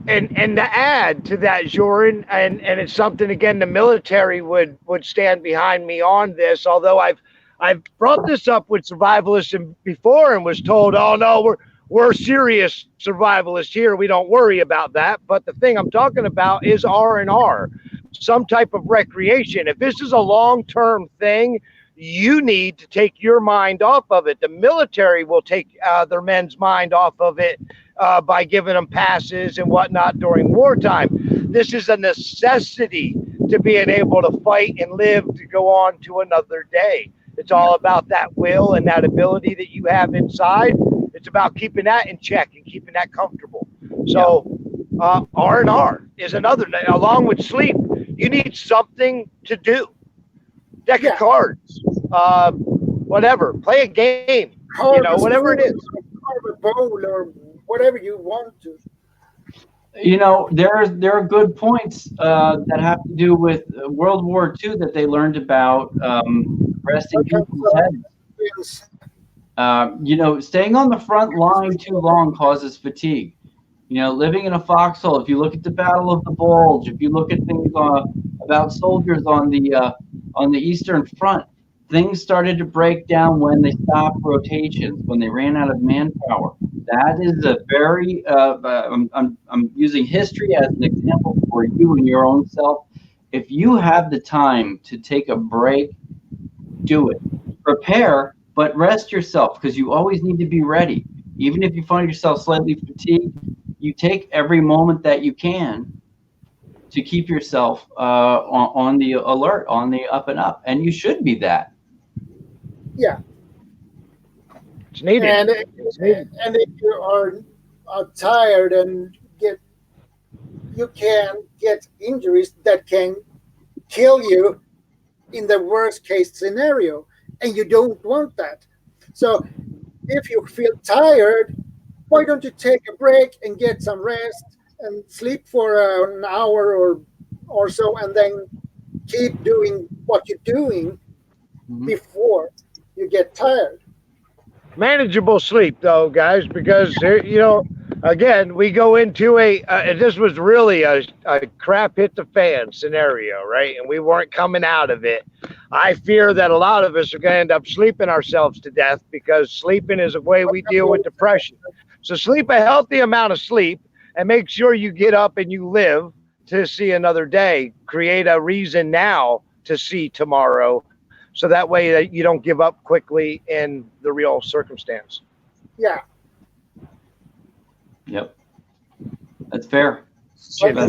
And to add to that, Joran, and it's something, again, the military would stand behind me on this, although I've brought this up with survivalists before and was told, oh no, we're serious survivalists here, we don't worry about that. But the thing I'm talking about is R&R, some type of recreation. If this is a long-term thing, you need to take your mind off of it. The military will take their men's mind off of it by giving them passes and whatnot during wartime. This is a necessity to being able to fight and live to go on to another day. It's all about that will and that ability that you have inside. It's about keeping that in check and keeping that comfortable. So R&R is another, along with sleep. You need something to do. Deck of cards, whatever. Play a game, whatever it is. Carve a bowl or whatever you want to. There are good points that have to do with World War II that they learned about resting people's heads. Staying on the front line too long causes fatigue. Living in a foxhole. If you look at the Battle of the Bulge, if you look at things about soldiers on the Eastern Front, things started to break down when they stopped rotations, when they ran out of manpower. That is a very. I'm using history as an example for you and your own self. If you have the time to take a break, do it. Prepare, but rest yourself, because you always need to be ready. Even if you find yourself slightly fatigued, you take every moment that you can to keep yourself on the alert, on the up and up, and you should be that. Yeah, it's needed. And if you are tired and you can get injuries that can kill you in the worst case scenario, and you don't want that. So if you feel tired, why don't you take a break and get some rest and sleep for an hour or so, and then keep doing what you're doing before you get tired. Manageable sleep, though, guys, because again, we go into this was really a crap hit the fan scenario, right? And we weren't coming out of it. I fear that a lot of us are going to end up sleeping ourselves to death, because sleeping is a way we deal with depression. So sleep a healthy amount of sleep and make sure you get up and you live to see another day. Create a reason now to see tomorrow, so that way that you don't give up quickly in the real circumstance. Yeah. Yep. That's fair. I mean, I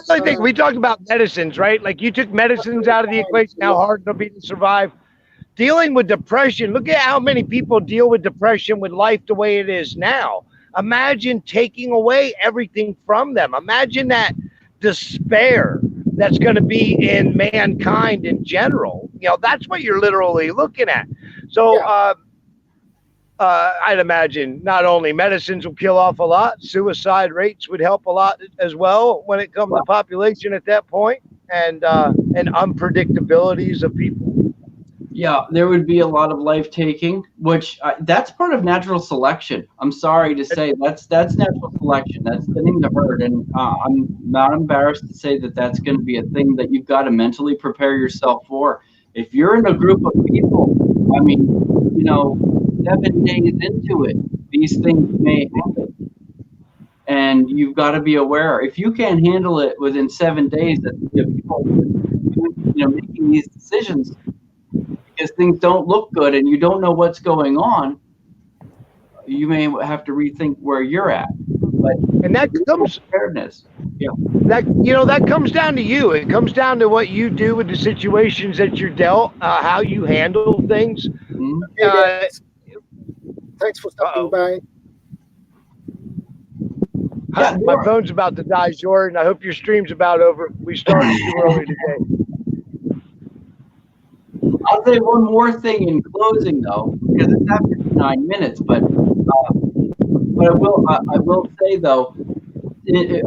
really think we talked about medicines, right? Like, you took medicines out of the equation, how hard it'll be to survive. Dealing with depression, look at how many people deal with depression with life the way it is now. Imagine taking away everything from them. Imagine that despair that's going to be in mankind in general. That's what you're literally looking at. So I'd imagine not only medicines will kill off a lot, suicide rates would help a lot as well when it comes to population at that point, and unpredictabilities of people. Yeah, there would be a lot of life taking, which that's part of natural selection. I'm sorry to say that's natural selection. That's thinning the herd, and I'm not embarrassed to say that that's going to be a thing that you've got to mentally prepare yourself for. If you're in a group of people, 7 days into it, these things may happen, and you've got to be aware. If you can't handle it within 7 days, that people, making these decisions, because things don't look good and you don't know what's going on, you may have to rethink where you're at. And that comes preparedness. Yeah. That comes down to you. It comes down to what you do with the situations that you're dealt, how you handle things. Mm-hmm. Thanks for stopping by. Yeah, my phone's about to die, Jordan. I hope your stream's about over. We started too early today. I'll say one more thing in closing, though, because it's after 9 minutes. But I will say, though,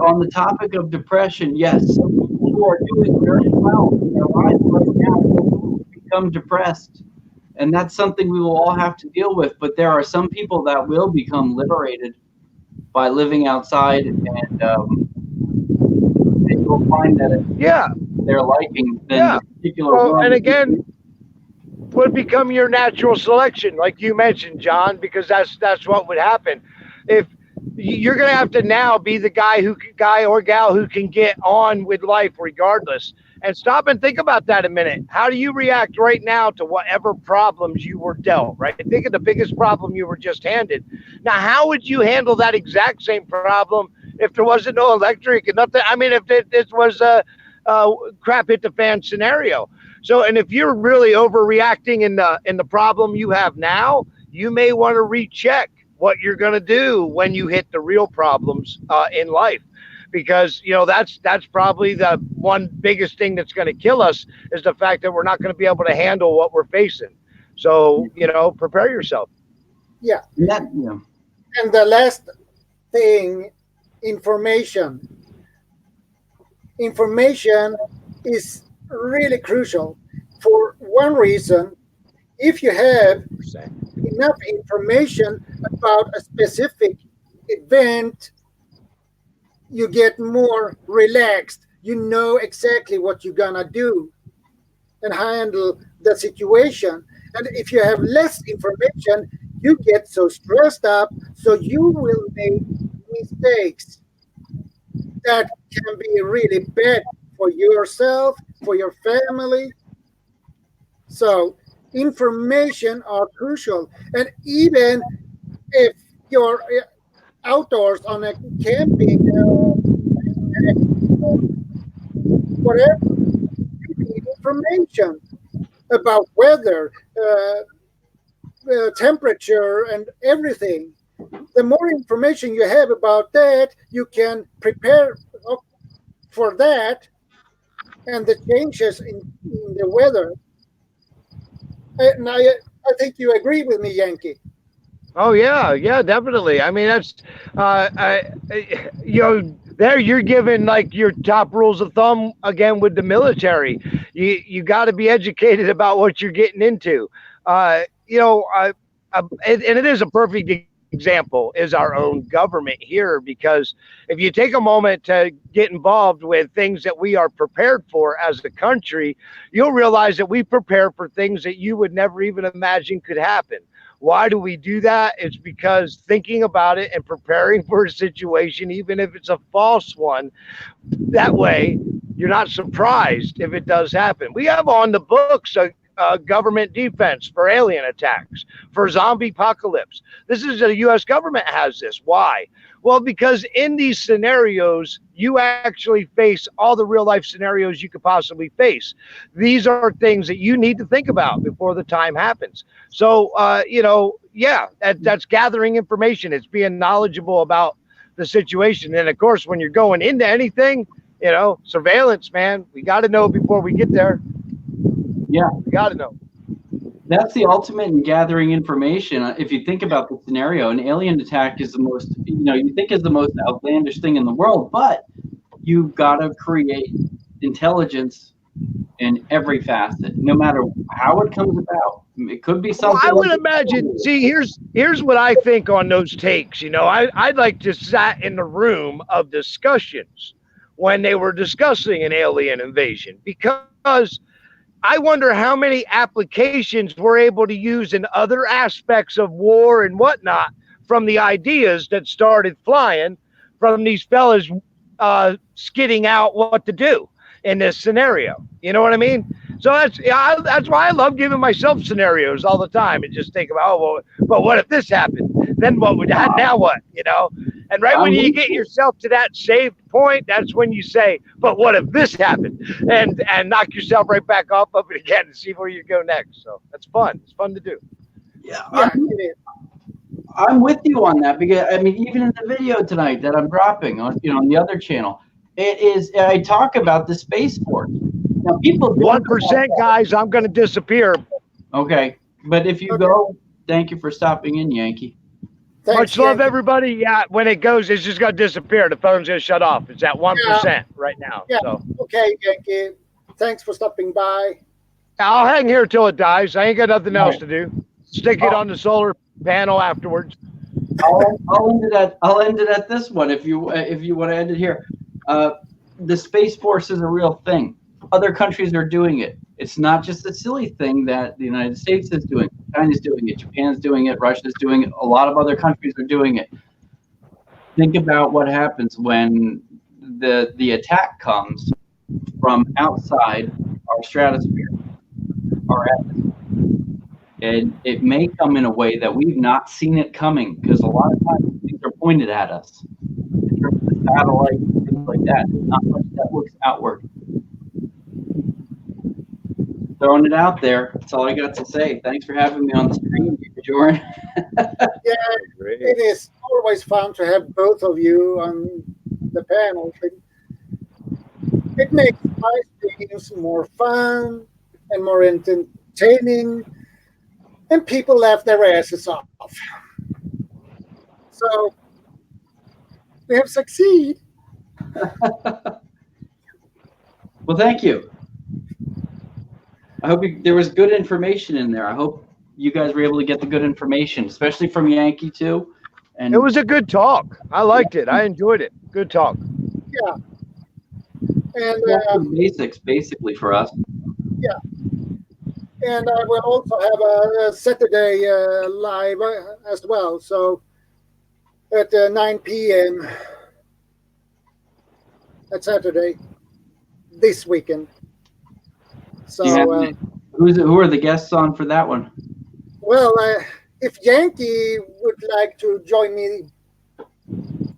on the topic of depression, yes, some people who are doing very well in their lives right now become depressed, and that's something we will all have to deal with. But there are some people that will become liberated by living outside, and they will find that they're liking the particular world. And again, would become your natural selection, like you mentioned, John, because that's what would happen. If you're going to have to now be the guy or gal who can get on with life regardless. And stop and think about that a minute. How do you react right now to whatever problems you were dealt, right? Think of the biggest problem you were just handed. Now, how would you handle that exact same problem if there wasn't no electric and nothing? I mean, if this was a crap hit the fan scenario. So, and if you're really overreacting in the problem you have now, you may want to recheck what you're going to do when you hit the real problems in life. Because, you know, that's probably the one biggest thing that's going to kill us is the fact that we're not going to be able to handle what we're facing. So, you know, prepare yourself. Yeah. Yeah. And the last thing, information. Information is really crucial for one reason. If you have enough information about a specific event, you get more relaxed. You know exactly what you're gonna do and handle the situation. And if you have less information, you get so stressed up, so you will make mistakes that can be really bad for yourself, for your family. So information are crucial. And even if you're outdoors on a camping, whatever, you need information about weather, temperature, and everything. The more information you have about that, you can prepare for that and the changes in the weather. And I think you agree with me, Yankee. Oh yeah, yeah, definitely. I mean, that's you know, there you're given like your top rules of thumb again with the military. You got to be educated about what you're getting into. You know, and it is a perfect example is our own government here, because if you take a moment to get involved with things that we are prepared for as a country, you'll realize that we prepare for things that you would never even imagine could happen. Why do we do that? It's because thinking about it and preparing for a situation, even if it's a false one, that way you're not surprised if it does happen. We have on the books government defense for alien attacks, for zombie apocalypse. This is the U.S. government has this. Why? Well, because in these scenarios, you actually face all the real life scenarios you could possibly face. These are things that you need to think about before the time happens. So, you know, yeah, that's gathering information. It's being knowledgeable about the situation. And of course, when you're going into anything, you know, surveillance, man, we got to know before we get there. Yeah, we got to know. That's the ultimate in gathering information. If you think about the scenario, an alien attack is the most, you know, you think is the most outlandish thing in the world, but you've got to create intelligence in every facet, no matter how it comes about. It could be something. Well, I would imagine. See, here's what I think on those takes. You know, I'd like to sat in the room of discussions when they were discussing an alien invasion, because I wonder how many applications we're able to use in other aspects of war and whatnot from the ideas that started flying from these fellas skidding out what to do in this scenario. You know what I mean? So that's why I love giving myself scenarios all the time and just think about, oh, well, but what if this happened? Then what would happen? Now what? You know? And right when you get yourself to that saved point, that's when you say, but what if this happened? And knock yourself right back off of it again and see where you go next. So that's fun. It's fun to do. Yeah, I'm with you on that, because I mean, even in the video tonight that I'm dropping on, you know, on the other channel, I talk about the Space Force. Now, people 1%, guys, I'm going to disappear. Okay, but if you go, thank you for stopping in, Yankee. Much love, everybody. Yeah, when it goes, it's just going to disappear. The phone's going to shut off. It's at 1% right now. Yeah. So. Okay, Yankee. Thanks for stopping by. I'll hang here till it dies. I ain't got nothing else to do. Stick it on the solar panel afterwards. I'll end it at this one if you want to end it here. The Space Force is a real thing. Other countries are doing it. It's not just a silly thing that the United States is doing. China's doing it. Japan's doing it. Russia's doing it. A lot of other countries are doing it. Think about what happens when the attack comes. from outside our stratosphere, our atmosphere. And it may come in a way that we've not seen it coming, because a lot of times things are pointed at us. In terms of satellites and things like that, there's not much that looks outward. Throwing it out there. That's all I got to say. Thanks for having me on the screen, Jordan. Yeah, it is always fun to have both of you on the panel. It makes my streams more fun and more entertaining, and people laugh their asses off. So we have succeeded. Well, thank you. I hope there was good information in there. I hope you guys were able to get the good information, especially from Yankee too. And it was a good talk. I liked it. I enjoyed it. Good talk. Yeah. And basics, basically, for us. Yeah. And I will also have a Saturday live as well. So at 9 p.m. at Saturday this weekend. So who are the guests on for that one? Well, if Yankee would like to join me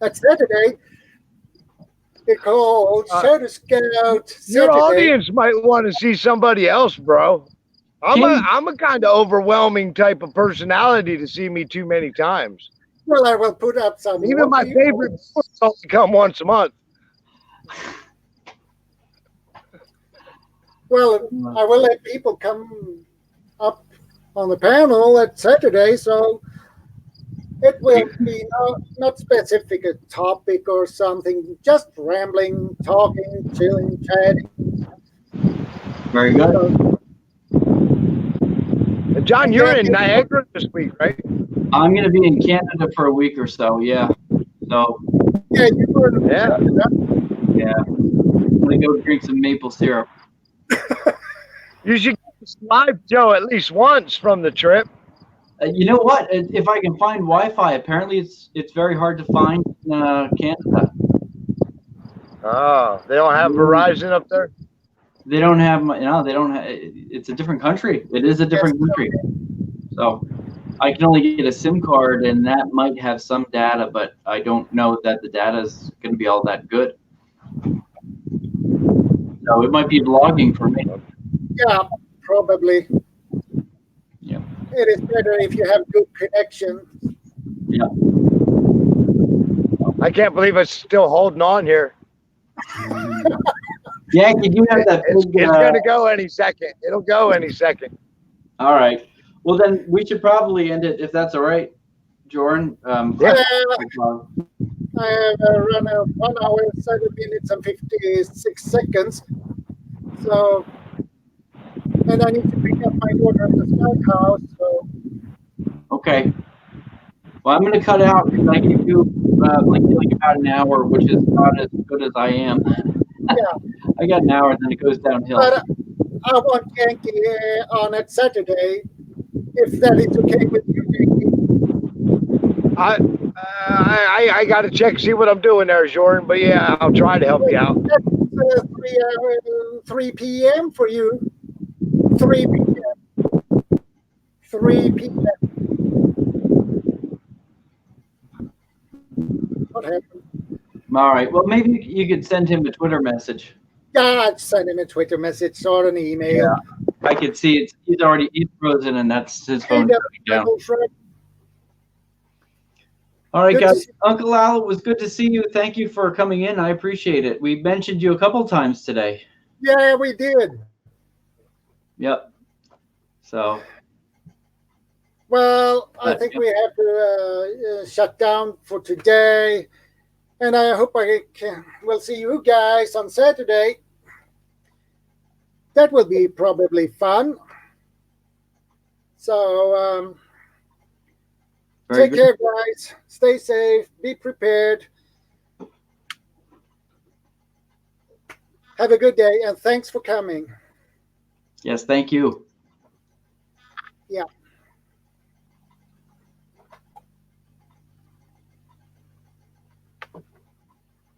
at Saturday, it's called Shadow Scout Saturday. Your audience might want to see somebody else, bro. I'm a kind of overwhelming type of personality to see me too many times. Well, I will put up some. Even my favorite books only come once a month. Well, I will let people come up on the panel at Saturday, so it will be not specific a topic or something, just rambling, talking, chilling, chatting. Very good. John, you're in Niagara this week, right? I'm going to be in Canada for a week or so, yeah. So. Yeah, you were in Canada. Yeah. I'm going to go drink some maple syrup. You should get this live show at least once from the trip. You know what? If I can find Wi-Fi, apparently it's very hard to find in Canada. Oh, they don't have Verizon up there? They don't have, they don't have, it's a different country. It is a different country. So I can only get a SIM card, and that might have some data, but I don't know that the data is going to be all that good. So it might be vlogging for me. Yeah, probably. Yeah. It is better if you have good connection. Yeah. I can't believe it's still holding on here. Yeah, you do have that. It's going to go any second. It'll go any second. All right. Well, then we should probably end it if that's all right, Jordan. Yeah. I have run 1 hour, 7 minutes, and 56 seconds. So, and I need to pick up my daughter at the Sky house. So. Okay. Well, I'm going to cut out because I can do like about an hour, which is not as good as I am. Yeah. I got an hour, then it goes downhill. But I want Yankee on at Saturday, if that is okay with you, Yankee. I got to check, see what I'm doing there, Jordan. But yeah, I'll try to help you out. That's 3 p.m. for you. 3 p.m. 3 p.m. What happened? All right. Well, maybe you could send him a Twitter message. Yeah, I'd send him a Twitter message or an email. Yeah. I could see he's frozen, and that's his phone down. All right, guys. Uncle Al, it was good to see you. Thank you for coming in. I appreciate it. We mentioned you a couple times today. Yeah, we did. Yep. So. Well, I think we have to shut down for today. And I hope we'll see you guys on Saturday. That will be probably fun. So take care, guys. Stay safe. Be prepared. Have a good day, and thanks for coming. Yes, thank you. Yeah.